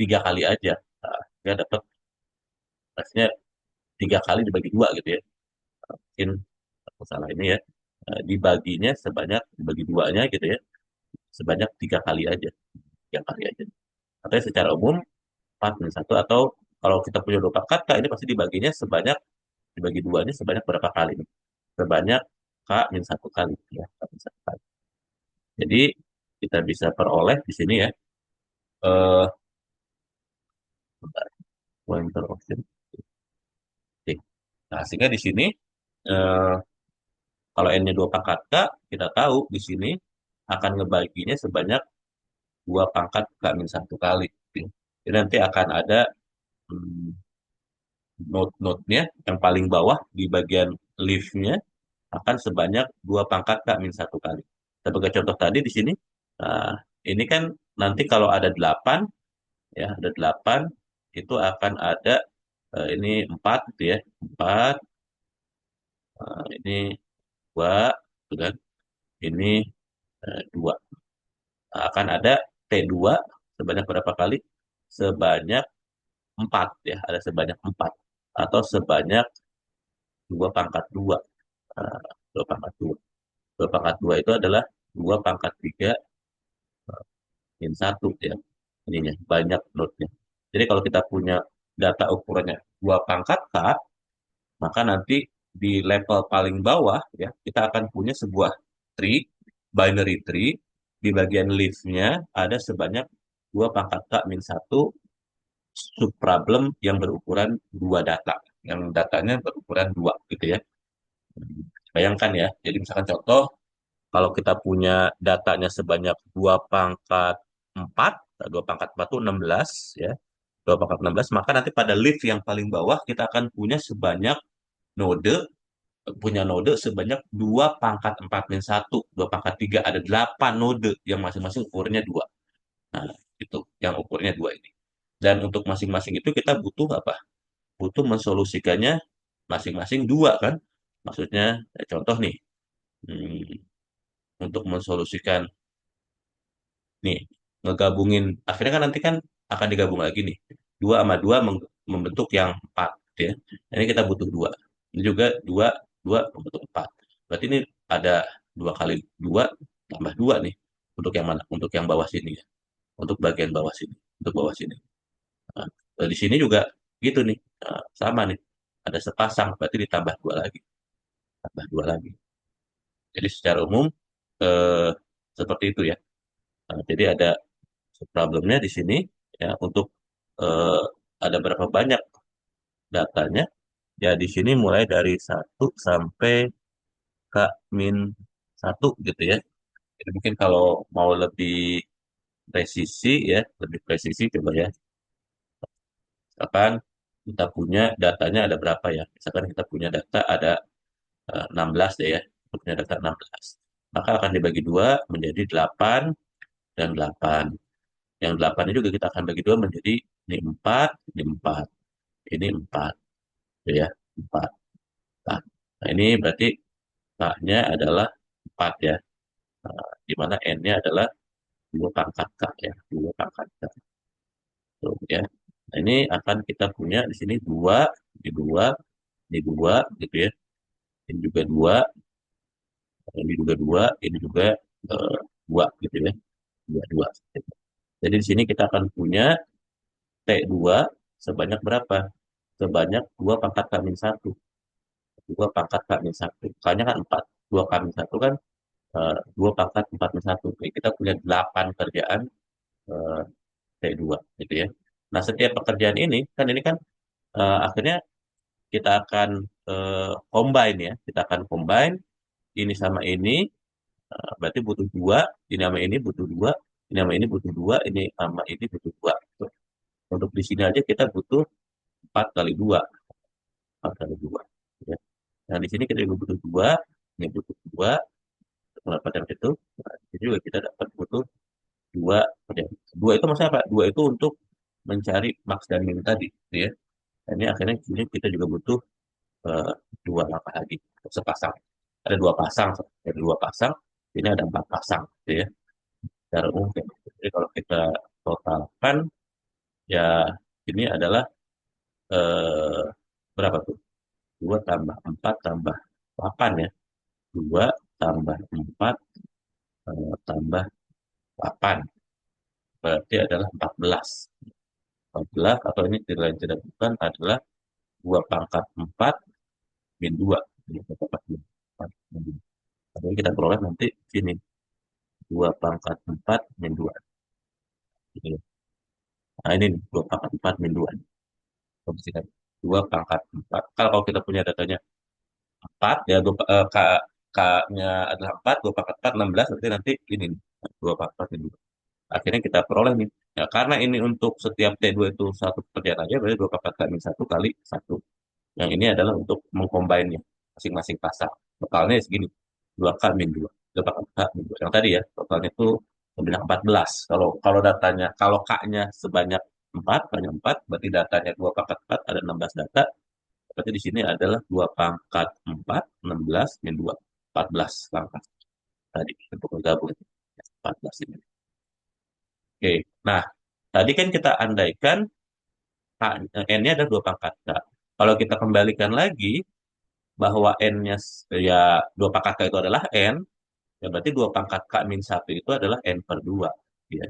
3 kali aja. Nah, dia dapat hasilnya tiga kali dibagi dua gitu ya, mungkin aku salah ini ya. Dibaginya sebanyak dibagi duanya gitu ya, sebanyak tiga kali aja atau secara umum empat minus satu, atau kalau kita punya dua kata ini pasti dibaginya sebanyak, dibagi duanya sebanyak berapa kali nih, sebanyak k min satu kali ya, k min satu kali. Jadi kita bisa peroleh di sini ya, eh bentar, pointer option. Oke. Nah sehingga di sini eh, kalau n-nya dua pangkat k, kita tahu di sini akan ngebaginya sebanyak dua pangkat K min satu kali. Jadi nanti akan ada hmm, note-note-nya yang paling bawah di bagian leaf-nya akan sebanyak dua pangkat K min satu kali. Sebagai contoh tadi di sini, nah, ini kan nanti kalau ada 8, ya, ada 8, itu akan ada ini 4 gitu ya. 4, ini 2, gitu kan. Ini 2. Akan ada T2 sebanyak berapa kali? Sebanyak 4 ya, ada sebanyak 4 atau sebanyak 2 pangkat 2. Nah, 2 pangkat 2. 2 pangkat 2 itu adalah 2 pangkat 3 min 1 ya. Ininya banyak node-nya. Jadi kalau kita punya data ukurannya 2 pangkat K, maka nanti di level paling bawah ya, kita akan punya sebuah tree, binary tree, di bagian leaf-nya ada sebanyak 2 pangkat K min 1 subproblem yang berukuran 2 data, yang datanya berukuran 2 gitu ya. Bayangkan ya, jadi misalkan contoh, kalau kita punya datanya sebanyak 2 pangkat 4, 2 pangkat 4 itu 16 ya, 2 pangkat 16, maka nanti pada leaf yang paling bawah kita akan punya sebanyak node, sebanyak 2 pangkat 4 min 1, 2 pangkat 3, ada 8 node yang masing-masing ukurnya 2. Nah, itu yang ukurnya 2 ini. Dan untuk masing-masing itu kita butuh apa? Butuh mensolusikannya masing-masing 2 kan? Maksudnya, contoh nih, hmm, untuk mensolusikan nih, ngegabungin, akhirnya kan nanti kan akan digabung lagi nih. 2 sama 2 membentuk yang 4 ya. Ini kita butuh 2. Ini juga 2, 2 membentuk 4. Berarti ini ada 2 kali 2 tambah 2 nih. Untuk yang mana? Untuk yang bawah sini ya. Untuk bagian bawah sini. Untuk bawah sini. Nah, di sini juga gitu nih. Nah, sama nih. Ada sepasang, berarti ditambah 2 lagi. Tambah 2 lagi. Jadi secara umum eh, seperti itu ya. Nah, jadi ada problemnya di sini ya, untuk eh, ada berapa banyak datanya. Ya di sini mulai dari 1 sampai K min 1 gitu ya. Jadi mungkin kalau mau lebih presisi ya, lebih presisi coba ya. Misalkan kita punya datanya ada berapa ya? Misalkan kita punya data ada 16 deh ya. Kita punya data 16. Maka akan dibagi 2 menjadi 8 dan 8. Yang 8 itu juga kita akan bagi 2 menjadi ini 4, ini 4, ini 4, ya, 4. Nah, nah, ini berarti K-nya adalah 4 ya. Nah, di mana N-nya adalah 2 pangkat K ya, 2 pangkat K. Tuh, ya. Nah, ini akan kita punya di sini 2, ini 2, ini 2 gitu ya. Ini juga 2, ini juga 2, ini juga 2 gitu ya. 2, 2. Jadi di sini kita akan punya T2 sebanyak berapa? Sebanyak 2 pangkat K min 1. 2 pangkat K min 1. K-nya kan 4. 2 K min 1 kan 2 pangkat 4 min 1. Jadi kita punya 8 kerjaan eh, T2 gitu ya. Nah, setiap pekerjaan ini kan akhirnya kita akan combine ya. Kita akan combine ini sama ini, berarti butuh 2, ini sama ini butuh 2, ini sama ini butuh 2, ini sama ini butuh 2. Gitu. Untuk di sini aja kita butuh 4 kali 2, 4 kali 2. Ya. Nah, di sini kita juga butuh 2, ini butuh 2, untuk mendapatkan itu. Nah, di sini juga kita dapat butuh 2 kerjaan. 2 itu maksudnya apa? 2 itu untuk mencari max dan min tadi, gitu ya. Dan ini akhirnya di sini kita juga butuh eh, 2 langkah lagi, sepasang. Ada 2 pasang, ada 2 pasang, ini ada 4 pasang, gitu ya. Secara umum. Jadi kalau kita totalkan, ya ini adalah eh, berapa tuh? 2 tambah 4 tambah 8 ya. 2 tambah 4 tambah 8. Berarti adalah 14. 14 atau ini tidak tidak bukan adalah 2 pangkat 4 min 2. Jadi 2 pangkat 4 min 2. Tapi kita peroleh nanti sini. 2 pangkat 4 min 2. Gitu ya. Nah ini nih, 2 pangkat 4 min 2. Komisikan 2 pangkat 4. Kalau kita punya datanya 4, ya K-nya adalah 4, 2 pangkat 4, 16, berarti nanti ini nih, 2 pangkat 4 min 2. Akhirnya kita peroleh nih. Ya, karena ini untuk setiap T2 itu satu pekerjaan aja, berarti 2 pangkat K min 1 kali 1. Yang ini adalah untuk mengcombine-nya, masing-masing pasang. Totalnya segini, 2 K min 2. 2 pangkat K min 2. Yang tadi ya, totalnya itu sebanyak 14. Kalau kalau datanya, kalau K-nya sebanyak 4, banyak 4, berarti datanya 2 pangkat 4, ada 16 data. Berarti di sini adalah 2 pangkat 4, 16, min 2, 14 pangkat. Tadi untuk menggabung 14 ini. Oke, nah tadi kan kita andaikan n-nya ada 2 pangkat K. Kalau kita kembalikan lagi bahwa n-nya ya 2 pangkat K itu adalah n, ya berarti 2 pangkat K min 1 itu adalah n per 2. Ya.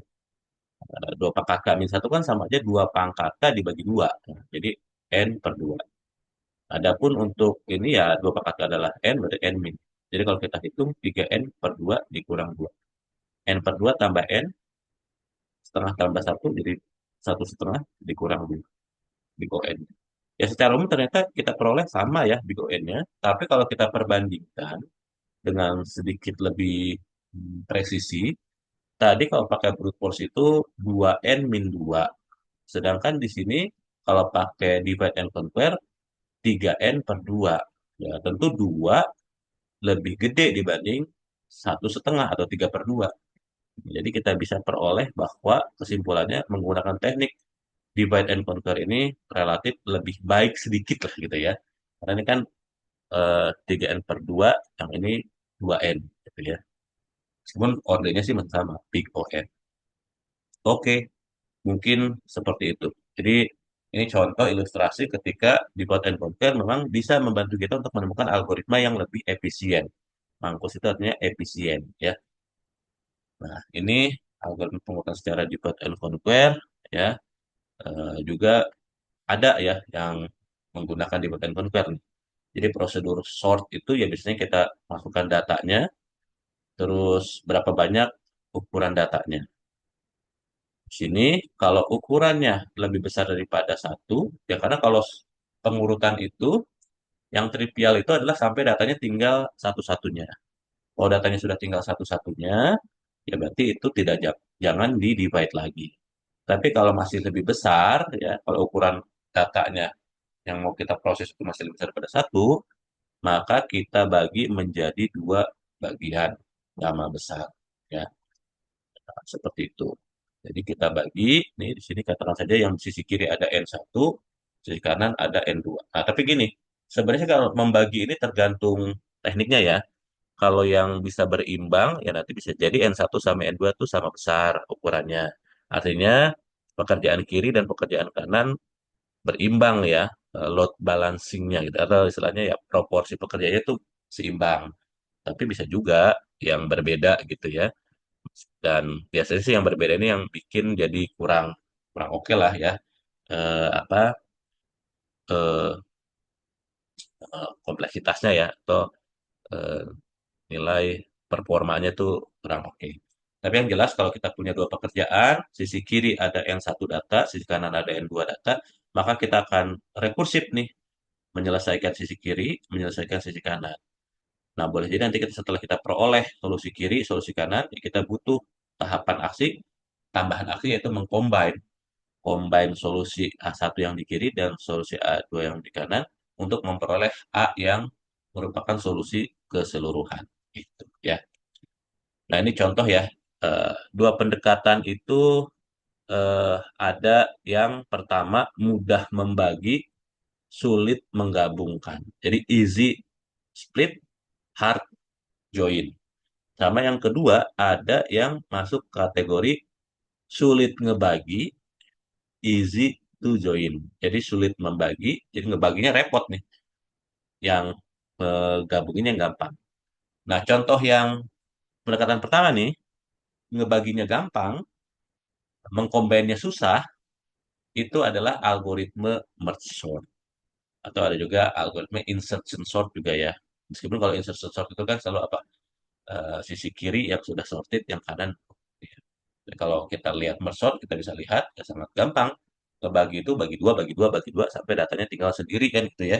2 pangkat K min 1 kan sama aja 2 pangkat K dibagi 2. Nah, jadi n per 2. Adapun untuk ini ya 2 pangkat K adalah n, berarti n min. Jadi kalau kita hitung 3n per 2 dikurang 2. N per 2 tambah n, setengah tambah 1 jadi 1,5 dikurang 2. Big O N. Ya secara umum ternyata kita peroleh sama ya Big O-nya. Tapi kalau kita perbandingkan dengan sedikit lebih presisi, tadi kalau pakai brute force itu 2n min 2. Sedangkan di sini kalau pakai divide and conquer 3n per 2. Ya, tentu 2 lebih gede dibanding 1,5 atau 3 per 2. Jadi kita bisa peroleh bahwa kesimpulannya menggunakan teknik divide and conquer ini relatif lebih baik sedikit lah gitu ya. Karena ini kan 3n per 2, yang ini 2n gitu ya. Meskipun ordernya sih masih sama, big O-N. Oke, mungkin seperti itu. Jadi ini contoh ilustrasi ketika divide and conquer memang bisa membantu kita untuk menemukan algoritma yang lebih efisien. Mampus itu artinya efisien ya. Nah, ini algoritma pengurutan secara divide and conquer ya. Juga ada ya yang menggunakan divide and conquer nih. Jadi prosedur sort itu ya biasanya kita masukkan datanya, terus berapa banyak ukuran datanya. Di sini kalau ukurannya lebih besar daripada satu, ya karena kalau pengurutan itu yang trivial itu adalah sampai datanya tinggal satu-satunya. Kalau datanya sudah tinggal satu-satunya, ya berarti itu tidak jangan di divide lagi. Tapi kalau masih lebih besar, ya kalau ukuran datanya yang mau kita proses itu masih lebih besar daripada satu, maka kita bagi menjadi dua bagian gamma besar. Ya, seperti itu. Jadi kita bagi, nih di sini katakan saja yang di sisi kiri ada N1, sisi kanan ada N2. Nah, tapi gini, sebenarnya kalau membagi ini tergantung tekniknya ya. Kalau yang bisa berimbang, ya nanti bisa jadi N1 sama N2 itu sama besar ukurannya. Artinya pekerjaan kiri dan pekerjaan kanan berimbang ya, load balancingnya gitu. Atau istilahnya ya proporsi pekerjaannya itu seimbang. Tapi bisa juga yang berbeda gitu ya. Dan biasanya sih yang berbeda ini yang bikin jadi kurang kurang oke lah ya. Apa eh, kompleksitasnya ya atau eh, nilai performanya tuh kurang oke. Tapi yang jelas kalau kita punya dua pekerjaan, sisi kiri ada N1 data, sisi kanan ada N2 data, maka kita akan rekursif nih menyelesaikan sisi kiri, menyelesaikan sisi kanan. Nah, boleh jadi nanti kita setelah kita peroleh solusi kiri, solusi kanan, ya kita butuh tahapan aksi, tambahan aksi yaitu mengcombine combine solusi A1 yang di kiri dan solusi A2 yang di kanan untuk memperoleh A yang merupakan solusi keseluruhan. Gitu ya. Nah, ini contoh ya. Dua pendekatan itu ada yang pertama mudah membagi, sulit menggabungkan. Jadi easy split, hard join. Sama yang kedua ada yang masuk kategori sulit ngebagi, easy to join. Jadi sulit membagi, jadi ngebaginya repot nih. Yang gabunginnya gampang. Nah, contoh yang pendekatan pertama nih, ngebaginya gampang, mengcombine-nya susah, itu adalah algoritme merge sort. Atau ada juga algoritme insertion sort juga ya. Meskipun kalau insertion sort itu kan selalu apa? Sisi kiri yang sudah sorted, yang kanan. Jadi kalau kita lihat merge sort, kita bisa lihat ya sangat gampang. Ngebagi itu bagi dua sampai datanya tinggal sendiri kan gitu ya.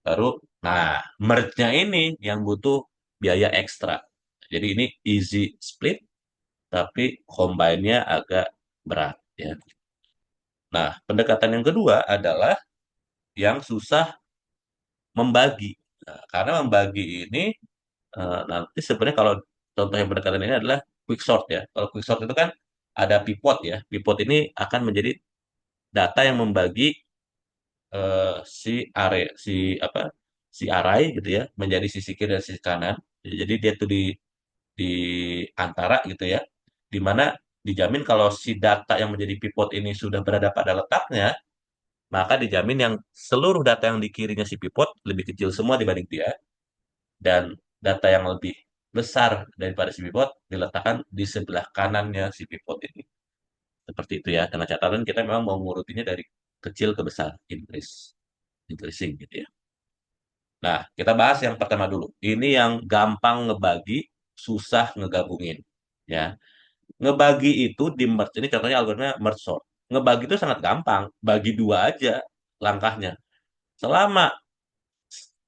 Baru, nah merge-nya ini yang butuh biaya ekstra. Jadi ini easy split, tapi combine-nya agak berat ya. Nah, pendekatan yang kedua adalah yang susah membagi. Nah, karena membagi ini nanti sebenarnya kalau contoh yang pendekatan ini adalah quick sort ya. Kalau quick sort itu kan ada pivot ya. Pivot ini akan menjadi data yang membagi eh, si array si apa si array gitu ya menjadi sisi kiri dan sisi kanan. Jadi dia tuh di antara gitu ya, di mana dijamin kalau si data yang menjadi pivot ini sudah berada pada letaknya, maka dijamin yang seluruh data yang di kirinya si pivot lebih kecil semua dibanding dia, dan data yang lebih besar daripada si pivot diletakkan di sebelah kanannya si pivot ini. Seperti itu ya. Dengan catatan kita memang mau ngurutinya dari kecil ke besar, increasing gitu ya. Nah, kita bahas yang pertama dulu. Ini yang gampang ngebagi, susah ngegabungin. Ya, ngebagi itu di merge. Ini contohnya algoritma merge sort. Ngebagi itu sangat gampang. Bagi dua aja langkahnya. Selama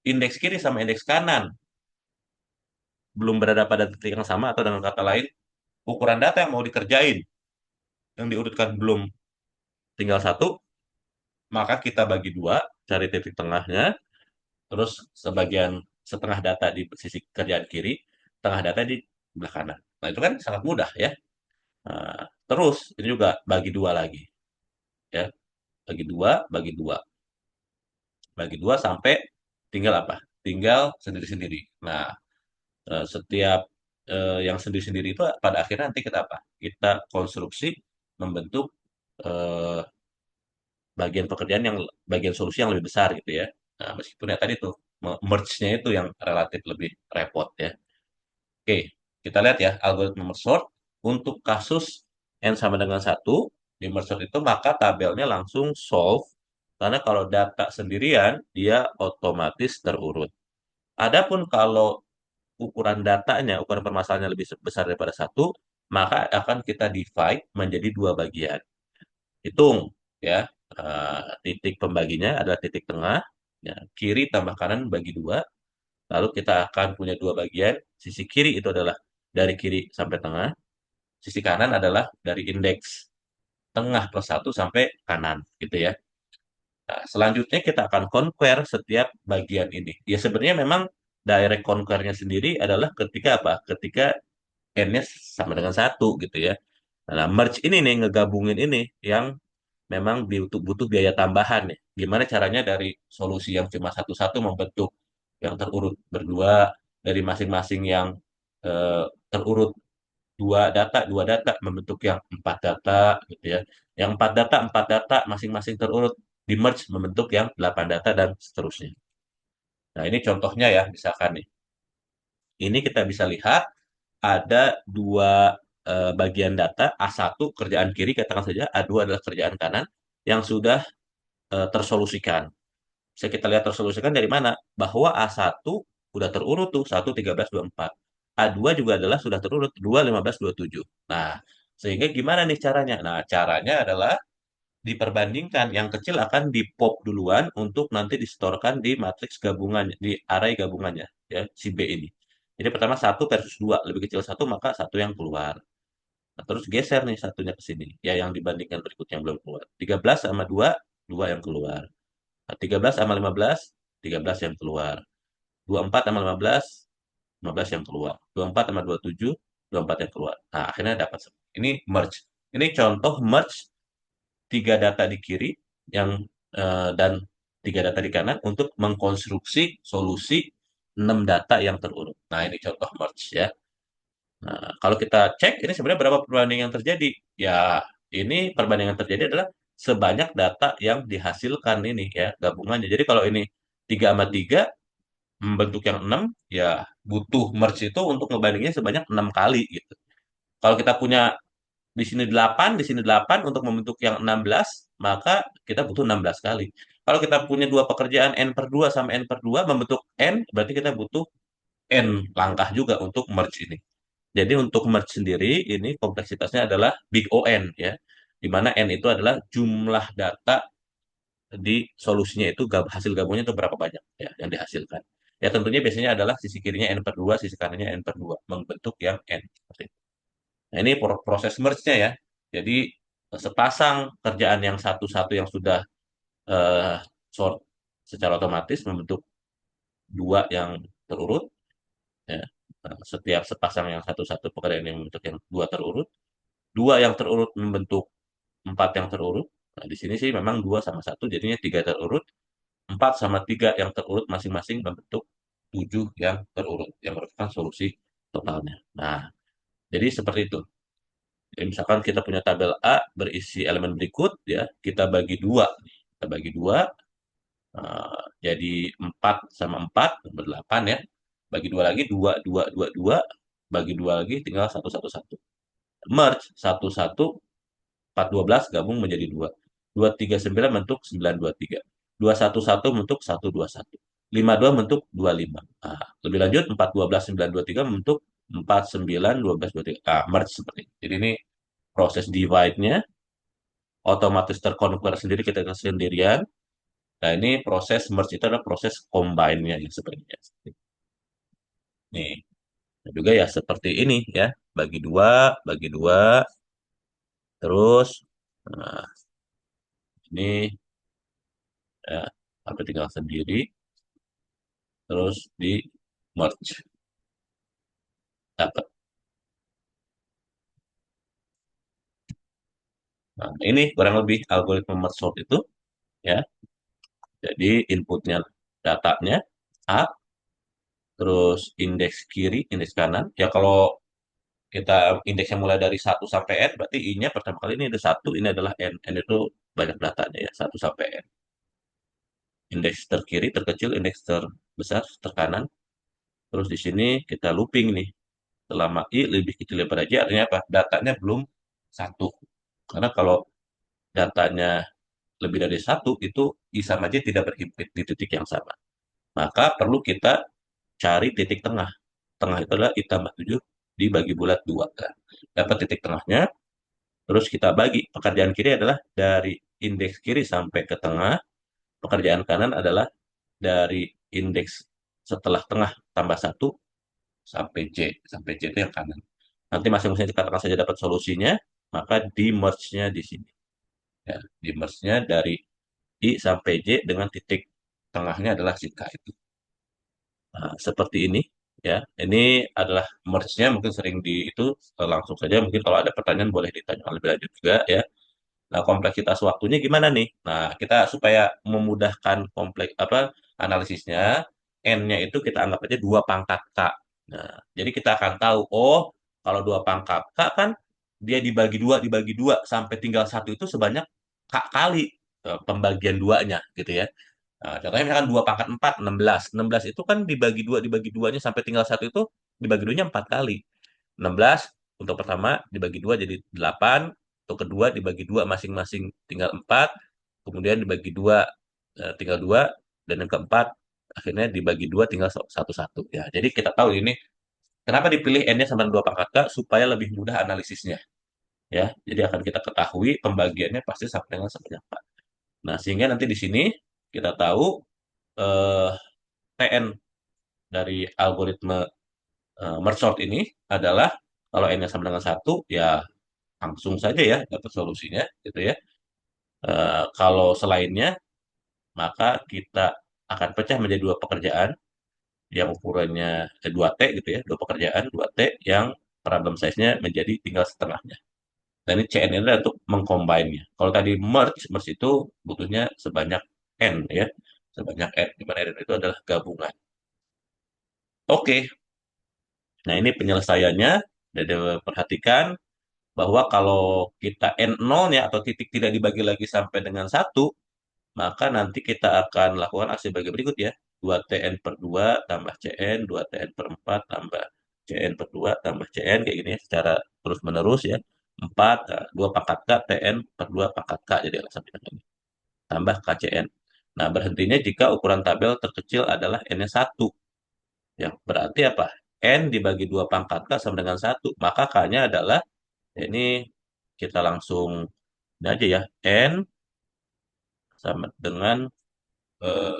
indeks kiri sama indeks kanan belum berada pada titik yang sama, atau dengan kata lain, ukuran data yang mau dikerjain, yang diurutkan belum tinggal satu, maka kita bagi dua, cari titik tengahnya, terus setengah data di sisi kerjaan kiri, tengah data di sebelah kanan. Nah, itu kan sangat mudah ya. Nah, terus ini juga bagi dua lagi ya. Bagi dua, bagi dua sampai tinggal apa? Tinggal sendiri-sendiri. Nah, setiap yang sendiri-sendiri itu pada akhirnya nanti kita apa? Kita konstruksi membentuk eh, bagian pekerjaan yang bagian solusi yang lebih besar gitu ya. Nah, meskipun ya tadi tuh merge-nya itu yang relatif lebih repot ya. Oke, kita lihat ya algoritma merge sort untuk kasus n sama dengan satu di merge sort itu, maka tabelnya langsung solve karena kalau data sendirian dia otomatis terurut. Adapun kalau ukuran datanya, ukuran permasalahannya lebih besar daripada satu, maka akan kita divide menjadi dua bagian. Hitung ya, titik pembaginya adalah titik tengah, ya, kiri tambah kanan bagi dua, lalu kita akan punya dua bagian. Sisi kiri itu adalah dari kiri sampai tengah, sisi kanan adalah dari indeks tengah plus satu sampai kanan, gitu ya. Nah, selanjutnya kita akan conquer setiap bagian ini. Ya sebenarnya memang direct conquer-nya sendiri adalah ketika apa? Ketika n-nya sama dengan satu gitu ya. Nah, merge ini nih, ngegabungin ini yang memang butuh butuh biaya tambahan nih. Gimana caranya dari solusi yang cuma satu-satu membentuk yang terurut berdua, dari masing-masing yang eh, terurut dua data membentuk yang empat data gitu ya. Yang empat data masing-masing terurut di merge membentuk yang 8 data dan seterusnya. Nah, ini contohnya ya, misalkan nih. Ini kita bisa lihat ada dua bagian data, A1 kerjaan kiri katakan saja, A2 adalah kerjaan kanan yang sudah tersolusikan. Bisa kita lihat tersolusikan dari mana? Bahwa A1 udah terurut tuh, 1, 13, 24. A2 juga adalah sudah terurut, 2, 15, 27. Nah, sehingga gimana nih caranya? Nah, caranya adalah diperbandingkan. Yang kecil akan di pop duluan untuk nanti disetorkan di matriks gabungannya, di array gabungannya, ya, si B ini. Jadi pertama satu versus 2, lebih kecil satu maka satu yang keluar. Nah, terus geser nih satunya ke sini. Ya, yang dibandingkan berikutnya yang belum keluar. 13 sama 2, 2 yang keluar. Nah, 13 sama 15, 13 yang keluar. 24 sama 15, 15 yang keluar. 24 sama 27, 24 yang keluar. Nah, akhirnya dapat. Ini merge. Ini contoh merge tiga data di kiri yang dan tiga data di kanan untuk mengkonstruksi solusi 6 data yang terurut. Nah, ini contoh merge ya. Nah, kalau kita cek ini sebenarnya berapa perbandingan yang terjadi? Ya, ini perbandingan terjadi adalah sebanyak data yang dihasilkan ini ya gabungannya. Jadi kalau ini 3 sama 3 membentuk yang 6, ya butuh merge itu untuk ngebandingin sebanyak 6 kali gitu. Kalau kita punya di sini 8, di sini 8 untuk membentuk yang 16, maka kita butuh 16 kali. Kalau kita punya dua pekerjaan n per 2 sama n per 2 membentuk n, berarti kita butuh n langkah juga untuk merge ini. Jadi untuk merge sendiri ini kompleksitasnya adalah big O n ya. Di mana n itu adalah jumlah data di solusinya itu hasil gabungnya itu berapa banyak ya yang dihasilkan. Ya tentunya biasanya adalah sisi kirinya n per 2, sisi kanannya n per 2 membentuk yang n. Seperti itu. Nah, ini proses merge-nya ya. Jadi sepasang kerjaan yang satu-satu yang sudah eh, sort secara otomatis membentuk dua yang terurut ya. Setiap sepasang yang satu-satu pekerjaan yang membentuk yang dua terurut, dua yang terurut membentuk empat yang terurut, Nah, di sini sih memang 2 sama satu jadinya 3 terurut, 4 sama 3 yang terurut masing-masing membentuk 7 yang terurut, yang merupakan solusi totalnya. Nah, jadi seperti itu. Jadi misalkan kita punya tabel A berisi elemen berikut, ya, kita bagi dua. Kita bagi dua, jadi 4 sama 4, berdelapan ya. Bagi dua lagi, 2, 2, 2, 2. Bagi dua lagi, tinggal satu, satu, satu. Merge, satu, satu, 4, 12 gabung menjadi 2. 2, 3, 9 bentuk 9, 2, 3. 2, 1, 1 bentuk 1, 2, 1. 5, 2 bentuk 2, 5. Nah, lebih lanjut, 4, 12, 9, 2, 3 bentuk 4, 9, 12, 2, 3. Nah, merge seperti ini. Jadi ini proses divide-nya otomatis terkonvert sendiri kita sendirian. Nah, ini proses merge itu adalah proses combine-nya yang sebenarnya. Nih, dan juga ya seperti ini ya, bagi dua, terus nah, ini ya, sampai tinggal sendiri, terus di merge, dapat. Nah, ini kurang lebih algoritma merge sort itu ya. Jadi inputnya datanya A, terus indeks kiri, indeks kanan. Ya kalau kita indeksnya mulai dari 1 sampai N, berarti I-nya pertama kali ini ada 1, ini adalah N. N itu banyak datanya ya, 1 sampai N. Indeks terkiri, terkecil, indeks terbesar, terkanan. Terus di sini kita looping nih. Selama I lebih kecil daripada J, artinya apa? Datanya belum 1. Karena kalau datanya lebih dari 1, itu I sama J tidak berhimpit di titik yang sama. Maka perlu kita cari titik tengah. Tengah itu adalah I tambah 7 dibagi bulat 2. Kan? Dapat titik tengahnya, terus kita bagi. Pekerjaan kiri adalah dari indeks kiri sampai ke tengah. Pekerjaan kanan adalah dari indeks setelah tengah tambah 1 sampai J. Sampai J itu yang kanan. Nanti masing-masing katakan saja dapat solusinya, maka di merge-nya di sini. Ya, di merge-nya dari I sampai J dengan titik tengahnya adalah si K itu. Nah, seperti ini. Ya, ini adalah merge-nya mungkin sering di itu langsung saja. Mungkin kalau ada pertanyaan boleh ditanya lebih lanjut juga ya. Nah, kompleksitas waktunya gimana nih? Nah, kita supaya memudahkan kompleks apa analisisnya, N-nya itu kita anggap aja 2 pangkat K. Nah, jadi kita akan tahu, oh, kalau 2 pangkat K kan dia dibagi dua sampai tinggal satu itu sebanyak K kali pembagian duanya gitu ya. Nah, contohnya misalkan 2 pangkat 4, 16. 16 itu kan dibagi duanya sampai tinggal satu itu dibagi duanya 4 kali. 16 untuk pertama dibagi dua jadi 8, untuk kedua dibagi dua masing-masing tinggal 4, kemudian dibagi dua tinggal 2, dan yang keempat akhirnya dibagi dua tinggal satu satu. Ya, jadi kita tahu ini kenapa dipilih N-nya sama 2 pangkat K supaya lebih mudah analisisnya. Ya, jadi akan kita ketahui pembagiannya pasti sampai dengan sebanyak 4. Nah, sehingga nanti di sini kita tahu eh, TN dari algoritma merge sort ini adalah kalau N-nya sama dengan satu, ya langsung saja ya dapat solusinya gitu ya. Kalau selainnya maka kita akan pecah menjadi 2 pekerjaan yang ukurannya 2T gitu ya, 2 pekerjaan 2T yang problem size-nya menjadi tinggal setengahnya. Dan ini CN ini adalah untuk mengcombine-nya. Kalau tadi merge, merge itu butuhnya sebanyak N ya, sebanyak N, di mana N itu adalah gabungan. Oke, nah ini penyelesaiannya. Dan perhatikan bahwa kalau kita N0-nya atau titik tidak dibagi lagi sampai dengan satu, maka nanti kita akan lakukan aksi bagi berikut ya. 2TN per 2 tambah CN, 2TN per 4 tambah CN per 2 tambah CN, kayak gini ya, secara terus-menerus ya. 4, 2 pangkat K, TN per 2 pangkat K, jadi alasan ini. Tambah KCN. Nah, berhentinya jika ukuran tabel terkecil adalah N-nya 1. Yang berarti apa? N dibagi 2 pangkat K sama dengan 1. Maka K-nya adalah, ya ini kita langsung ini aja ya. N sama dengan, eh,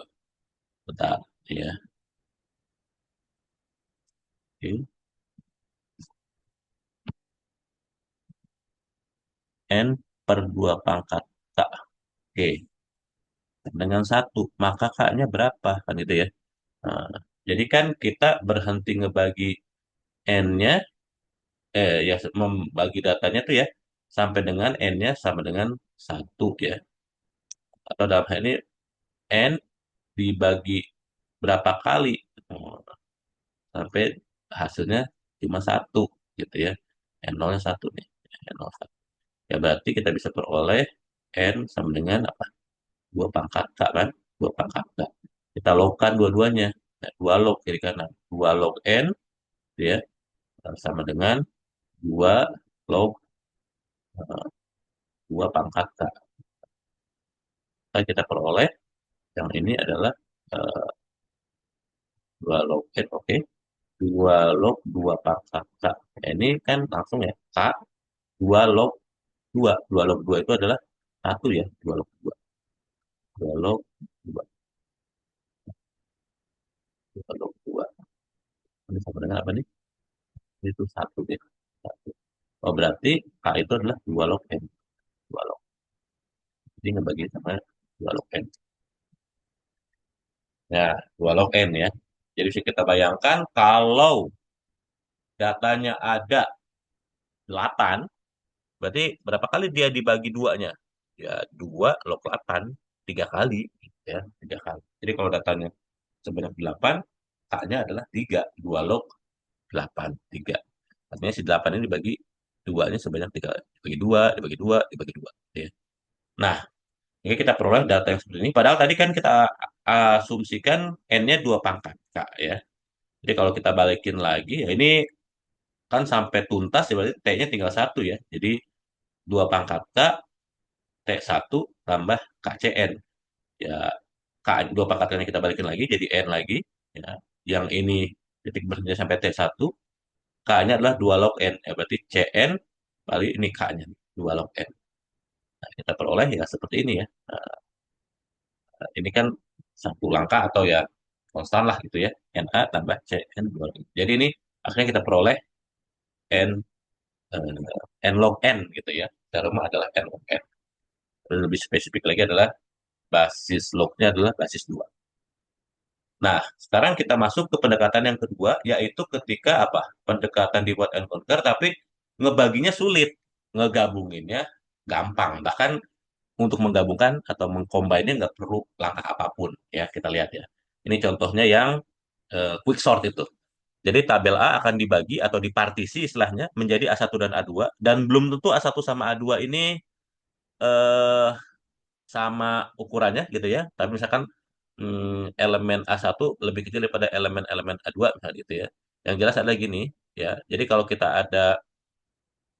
bentar, ya. Oke. N per 2 pangkat K. Oke. Dengan 1. Maka K-nya berapa? Kan itu ya. Nah, jadi kan kita berhenti ngebagi N-nya, ya membagi datanya tuh ya, sampai dengan N-nya sama dengan 1 ya. Atau dalam hal ini N dibagi berapa kali. Oh, sampai hasilnya cuma satu gitu ya. N0-nya satu nih. N0 satu. Ya berarti kita bisa peroleh N sama dengan apa? 2 pangkat K kan? 2 pangkat K. Kita logkan dua-duanya. Nah, 2 log kiri kanan. 2 log N ya sama dengan 2 log 2 pangkat K. Maka kita peroleh yang ini adalah eh, 2 log N, oke. 2 log 2 pangkat K. Nah, ini kan langsung ya. K 2 log 2. 2 log 2 itu adalah satu ya. 2 log 2. 2 log 2. 2 log 2. Ini sama dengan apa nih? Itu satu ya. Satu. Oh, berarti K itu adalah 2 log N. 2 log. Jadi ngebagi sama 2 log N. Ya, 2 log N ya. Jadi bisa kita bayangkan kalau datanya ada 8, berarti berapa kali dia dibagi duanya? Ya, 2 log 8, 3 kali. Ya, 3 kali. Jadi kalau datanya sebanyak 8, K-nya adalah 3. 2 log 8, 3. Artinya si 8 ini dibagi duanya sebanyak 3. Dibagi 2, dibagi 2, dibagi 2. Ya. Nah, ini kita peroleh data yang seperti ini. Padahal tadi kan kita asumsikan N-nya 2 pangkat, Kak, ya. Jadi kalau kita balikin lagi, ya ini kan sampai tuntas, ya berarti T-nya tinggal satu ya. Jadi 2 pangkat K, T1 tambah KCN. Ya, K, 2 pangkat K-nya kita balikin lagi, jadi N lagi. Ya. Yang ini titik berhenti sampai T1, K-nya adalah 2 log N. Ya, berarti CN kali ini K-nya, 2 log N. Nah, kita peroleh ya seperti ini ya. Ini kan satu langkah atau ya konstan lah gitu ya. NA tambah CN 2 log N. Jadi ini akhirnya kita peroleh N, N log N gitu ya. Cara rumah adalah N log N. Lebih spesifik lagi adalah basis lognya adalah basis 2. Nah, sekarang kita masuk ke pendekatan yang kedua, yaitu ketika apa? Pendekatan divide and conquer, tapi ngebaginya sulit. Ngegabunginnya gampang. Bahkan untuk menggabungkan atau mengcombine-nya nggak perlu langkah apapun. Ya, kita lihat ya. Ini contohnya yang quick sort itu. Jadi tabel A akan dibagi atau dipartisi istilahnya menjadi A1 dan A2. Dan belum tentu A1 sama A2 ini eh, sama ukurannya gitu ya. Tapi misalkan elemen A1 lebih kecil daripada elemen-elemen A2 misalnya gitu ya. Yang jelas ada gini ya. Jadi kalau kita ada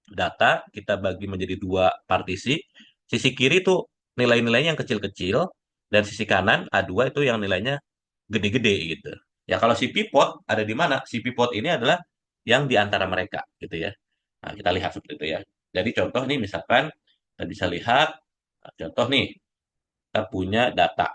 data, kita bagi menjadi 2 partisi. Sisi kiri itu nilai-nilainya yang kecil-kecil dan sisi kanan A2 itu yang nilainya gede-gede gitu. Ya kalau si pivot ada di mana? Si pivot ini adalah yang di antara mereka gitu ya. Nah, kita lihat seperti itu ya. Jadi contoh nih misalkan kita bisa lihat contoh nih kita punya data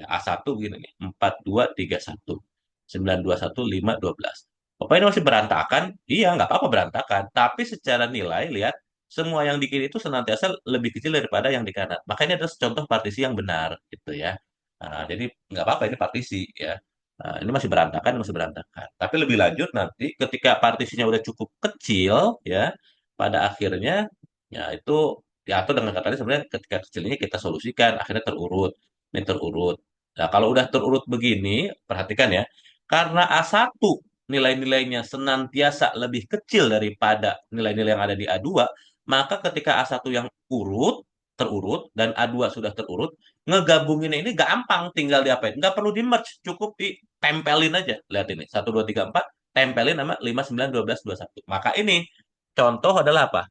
ya, A1 begini nih 4231 921 512. Apa ini masih berantakan? Iya, nggak apa-apa berantakan. Tapi secara nilai, lihat, semua yang di kiri itu senantiasa lebih kecil daripada yang di kanan. Makanya itu contoh partisi yang benar, gitu ya. Nah, jadi nggak apa-apa ini partisi, ya. Nah, ini masih berantakan, masih berantakan. Tapi lebih lanjut nanti, ketika partisinya udah cukup kecil, ya, pada akhirnya, ya itu diatur dengan katanya sebenarnya ketika kecilnya kita solusikan, akhirnya terurut. Ini terurut. Nah, kalau udah terurut begini, perhatikan ya, karena A1 nilai-nilainya senantiasa lebih kecil daripada nilai-nilai yang ada di A2, maka ketika A1 yang terurut, dan A2 sudah terurut, ngegabunginnya ini gampang, tinggal diapain? Nggak perlu di merge, cukup ditempelin aja. Lihat ini, 1, 2, 3, 4, tempelin sama 5, 9, 12, 21. Maka ini, contoh adalah apa?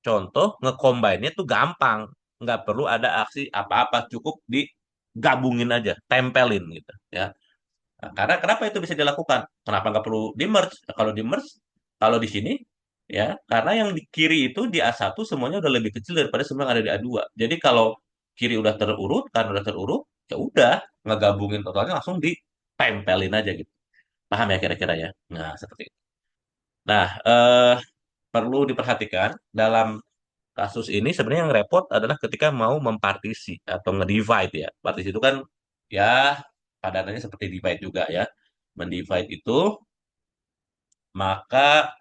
Contoh ngecombine-nya tuh gampang. Nggak perlu ada aksi apa-apa, cukup digabungin aja, tempelin gitu ya. Nah, karena kenapa itu bisa dilakukan? Kenapa nggak perlu di merge? Nah, kalau di merge, kalau di sini ya, karena yang di kiri itu di A1 semuanya udah lebih kecil daripada semua yang ada di A2. Jadi kalau kiri udah terurut, kan udah terurut, ya udah ngegabungin totalnya langsung ditempelin aja gitu. Paham ya kira-kira ya? Nah, seperti itu. Nah, perlu diperhatikan dalam kasus ini sebenarnya yang repot adalah ketika mau mempartisi atau nge-divide ya. Partisi itu kan ya padanannya seperti divide juga ya. Mendivide itu maka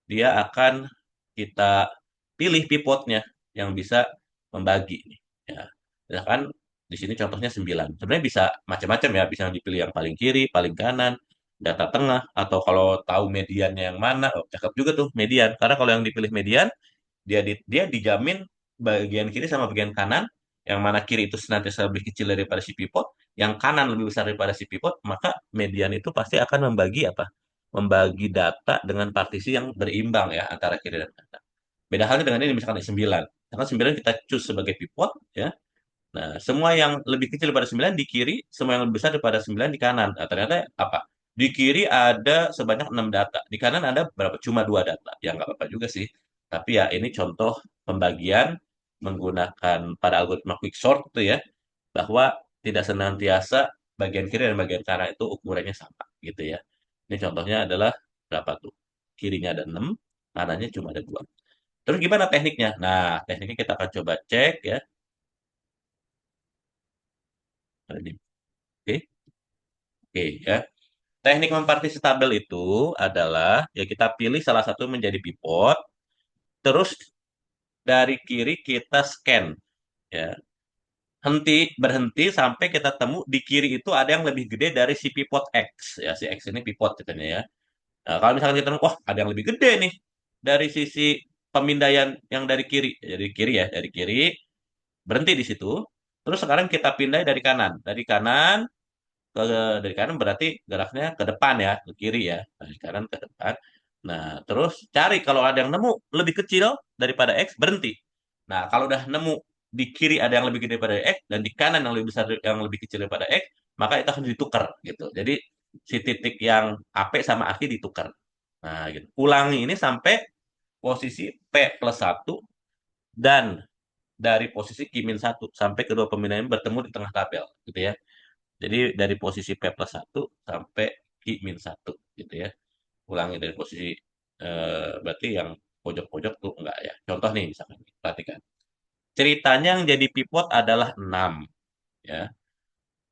dia akan kita pilih pivotnya yang bisa membagi nih. Ya. Misalkan Di sini contohnya 9. Sebenarnya bisa macam-macam ya, bisa dipilih yang paling kiri, paling kanan, data tengah, atau kalau tahu mediannya yang mana, oh, cakep juga tuh median. Karena kalau yang dipilih median, dia dijamin bagian kiri sama bagian kanan, yang mana kiri itu senantiasa lebih kecil daripada si pivot, yang kanan lebih besar daripada si pivot, maka median itu pasti akan membagi apa? Membagi data dengan partisi yang berimbang ya antara kiri dan kanan. Beda halnya dengan ini misalkan 9. Misalkan 9 kita choose sebagai pivot ya. Nah, semua yang lebih kecil daripada 9 di kiri, semua yang lebih besar daripada 9 di kanan. Nah, ternyata apa? Di kiri ada sebanyak 6 data. Di kanan ada berapa? Cuma 2 data. Ya nggak apa-apa juga sih. Tapi ya ini contoh pembagian menggunakan pada algoritma quicksort itu ya, bahwa tidak senantiasa bagian kiri dan bagian kanan itu ukurannya sama gitu ya. Ini contohnya adalah berapa tuh? Kirinya ada 6, kanannya cuma ada 2. Terus gimana tekniknya? Nah, tekniknya kita akan coba cek ya. Ini. Oke, oke ya. Teknik mempartisi tabel itu adalah ya kita pilih salah satu menjadi pivot, terus dari kiri kita scan ya. Berhenti sampai kita temu di kiri itu ada yang lebih gede dari si pivot X ya, si X ini pivot katanya ya. Nah, kalau misalkan kita nemu, wah ada yang lebih gede nih dari sisi pemindaian yang dari kiri. Dari kiri ya, dari kiri berhenti di situ. Terus sekarang kita pindah dari kanan. Ke dari kanan berarti geraknya ke depan ya, ke kiri ya. Dari kanan ke depan. Nah, terus cari kalau ada yang nemu lebih kecil daripada X, berhenti. Nah, kalau udah nemu di kiri ada yang lebih gede daripada X dan di kanan yang lebih besar yang lebih kecil daripada X, maka itu akan ditukar gitu. Jadi si titik yang AP sama AK ditukar. Nah, gitu. Ulangi ini sampai posisi P+1 dan dari posisi Q-1 sampai kedua pemilihan bertemu di tengah tabel gitu ya. Jadi dari posisi P+1 sampai Q-1 gitu ya. Ulangi dari posisi berarti yang pojok-pojok tuh enggak ya. Contoh nih misalkan, perhatikan. Ceritanya yang jadi pivot adalah 6 ya.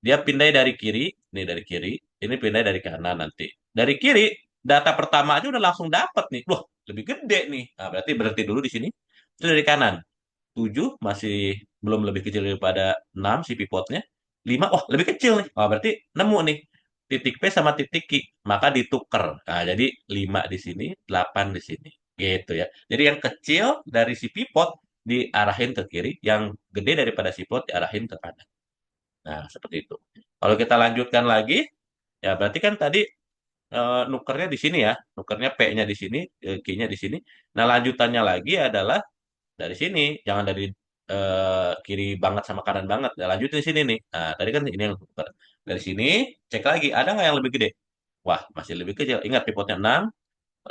Dia pindah dari kiri, ini dari kiri, ini pindah dari kanan nanti. Dari kiri, data pertama aja udah langsung dapat nih. Loh, lebih gede nih. Nah, berarti berhenti dulu di sini. Itu dari kanan. 7 masih belum lebih kecil daripada 6 si pivotnya. 5 wah lebih kecil nih. Wah, berarti nemu nih. Titik P sama titik Q. Maka ditukar. Nah, jadi 5 di sini, 8 di sini. Gitu ya. Jadi yang kecil dari si pivot diarahin ke kiri, yang gede daripada si pivot diarahin ke kanan. Nah, seperti itu. Kalau kita lanjutkan lagi, ya berarti kan tadi nukernya di sini ya. Nukernya P-nya di sini, Q-nya di sini. Nah, lanjutannya lagi adalah dari sini, jangan dari kiri banget sama kanan banget. Ya, lanjut di sini nih. Nah, tadi kan ini yang nuker. Dari sini, cek lagi, ada nggak yang lebih gede? Wah, masih lebih kecil. Ingat, pivotnya 6,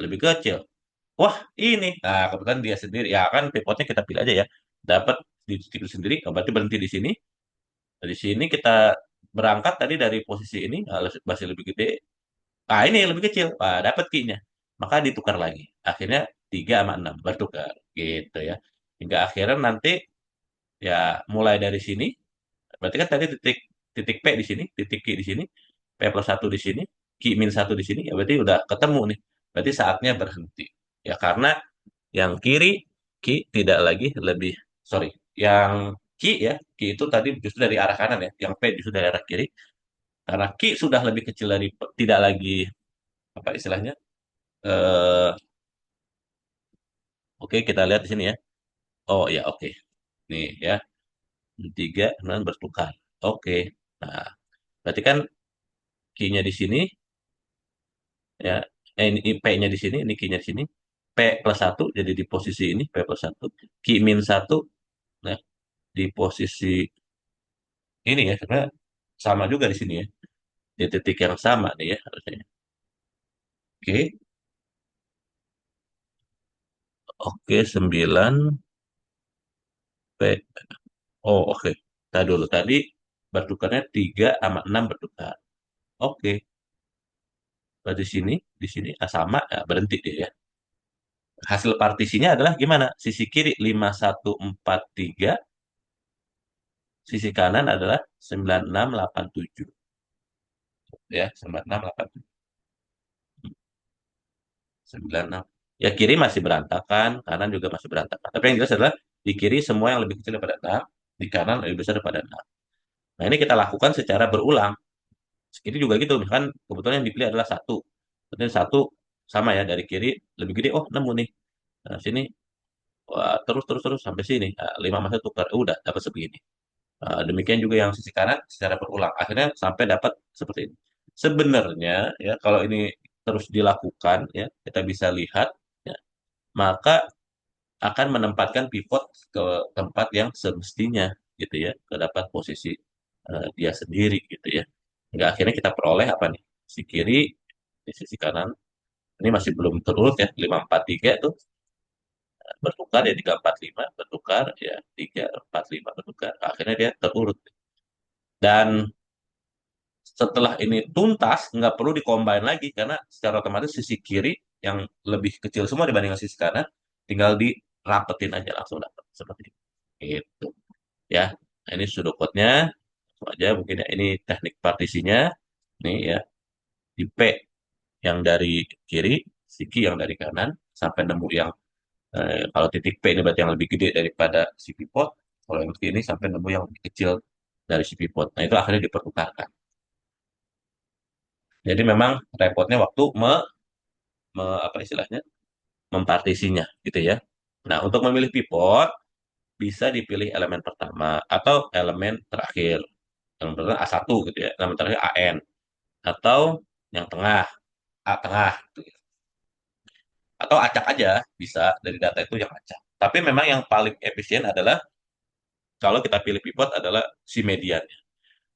lebih kecil. Wah, ini. Nah, kebetulan dia sendiri. Ya kan, pivotnya kita pilih aja ya. Dapat di titik itu sendiri, oh, berarti berhenti di sini. Dari sini kita berangkat tadi dari posisi ini, masih lebih gede. Ah, ini yang lebih kecil. Wah, dapat key-nya. Maka ditukar lagi. Akhirnya 3 sama 6 bertukar. Gitu ya. Hingga akhirnya nanti ya mulai dari sini. Berarti kan tadi titik titik P di sini, titik Q di sini, P+1 di sini, Q-1 di sini. Ya berarti udah ketemu nih. Berarti saatnya berhenti. Ya karena yang kiri Q tidak lagi lebih, sorry, yang Q ya, Q itu tadi justru dari arah kanan ya, yang P justru dari arah kiri. Karena Q sudah lebih kecil dari, tidak lagi apa istilahnya, eh oke, kita lihat di sini ya. Oh ya, oke. Nih ya, 3 kemudian bertukar. Oke. Nah, berarti kan key-nya di sini ya. Ini P-nya di sini, ini key-nya di sini. P+1 jadi di posisi ini P+1. Q-1 nah di posisi ini ya, karena sama juga di sini ya. Di titik yang sama nih ya harusnya. Oke. Oke, 9 P. Oh, oke. Tadi dulu tadi bertukarnya 3 sama 6 bertukar. Oke. Berarti di sini sama ya, berhenti dia ya. Hasil partisinya adalah gimana? Sisi kiri 5143, sisi kanan adalah 9687 ya, 9687. 96. Ya kiri masih berantakan, kanan juga masih berantakan. Tapi yang jelas adalah di kiri semua yang lebih kecil daripada 6, di kanan lebih besar daripada 6. Nah, ini kita lakukan secara berulang. Ini juga gitu, misalkan kebetulan yang dipilih adalah satu. Kemudian satu sama ya dari kiri lebih gede, oh nemu nih. Nah, sini wah, terus terus terus sampai sini. Nah, 5 masa tukar, udah dapat sebegini. Demikian juga yang sisi kanan secara berulang. Akhirnya sampai dapat seperti ini. Sebenarnya ya kalau ini terus dilakukan ya kita bisa lihat ya, maka akan menempatkan pivot ke tempat yang semestinya gitu ya, ke dapat posisi dia sendiri gitu ya. Hingga akhirnya kita peroleh apa nih? Si kiri di sisi kanan ini masih belum terurut ya 5 4 3 tuh bertukar ya 3 4 5 bertukar ya 3 4 5 bertukar akhirnya dia terurut dan setelah ini tuntas nggak perlu dikombin lagi karena secara otomatis sisi kiri yang lebih kecil semua dibandingkan sisi kanan tinggal dirapetin aja langsung dapat seperti itu. Gitu ya. Nah, ini sudokotnya langsung aja mungkin ya ini teknik partisinya nih ya di P yang dari kiri, siki yang dari kanan sampai nemu yang kalau titik P ini berarti yang lebih gede daripada si pivot. Kalau yang ini sampai nemu yang lebih kecil dari si pivot. Nah itu akhirnya dipertukarkan. Jadi memang repotnya waktu apa istilahnya mempartisinya gitu ya. Nah untuk memilih pivot bisa dipilih elemen pertama atau elemen terakhir. Elemen pertama A1 gitu ya. Elemen terakhir AN atau yang tengah A tengah gitu ya. Atau acak aja bisa dari data itu yang acak. Tapi memang yang paling efisien adalah kalau kita pilih pivot adalah si median.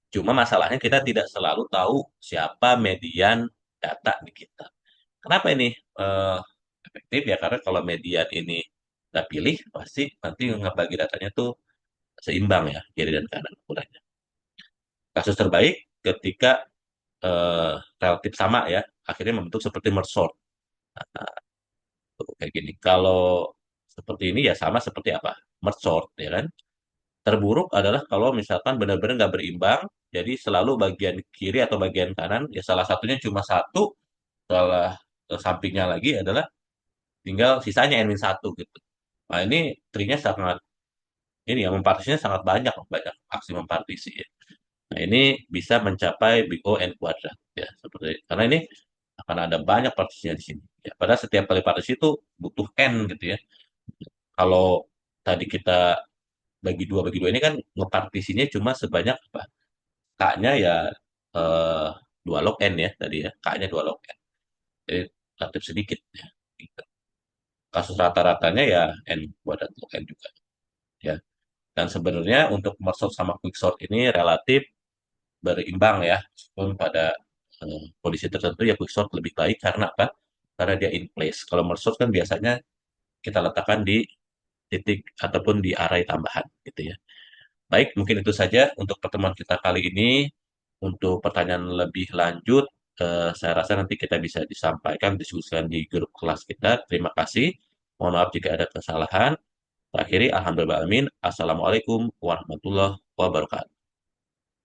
Cuma masalahnya kita tidak selalu tahu siapa median data di kita. Kenapa ini eh, efektif ya? Karena kalau median ini kita pilih, pasti nanti ngebagi datanya tuh seimbang ya, kiri dan kanan ukurannya. Kasus terbaik ketika eh, relatif sama ya, akhirnya membentuk seperti merge sort. Nah, tuh, kayak gini. Kalau seperti ini ya sama seperti apa? Merge sort ya kan? Terburuk adalah kalau misalkan benar-benar nggak berimbang, jadi selalu bagian kiri atau bagian kanan, ya salah satunya cuma satu, salah sampingnya lagi adalah tinggal sisanya N-1 gitu. Nah ini trinya sangat, ini ya mempartisinya sangat banyak, banyak aksi mempartisi ya. Nah ini bisa mencapai big O N kuadrat ya, seperti karena ini akan ada banyak partisinya di sini. Ya, padahal setiap kali partisi itu butuh N gitu ya. Kalau tadi kita bagi dua ini kan ngepartisinya cuma sebanyak apa? K-nya ya eh, 2 log N ya tadi ya. K-nya 2 log N. Jadi relatif sedikit ya. Gitu. Kasus rata-ratanya ya N kuadrat log N juga ya. Dan sebenarnya untuk merge sort sama quick sort ini relatif berimbang ya. Meskipun pada kondisi tertentu ya quick sort lebih baik karena apa? Karena dia in place. Kalau merge sort kan biasanya kita letakkan di titik ataupun di array tambahan gitu ya. Baik, mungkin itu saja untuk pertemuan kita kali ini. Untuk pertanyaan lebih lanjut, saya rasa nanti kita bisa disampaikan, diskusikan di grup kelas kita. Terima kasih. Mohon maaf jika ada kesalahan. Terakhir, alhamdulillah. Assalamualaikum warahmatullahi wabarakatuh.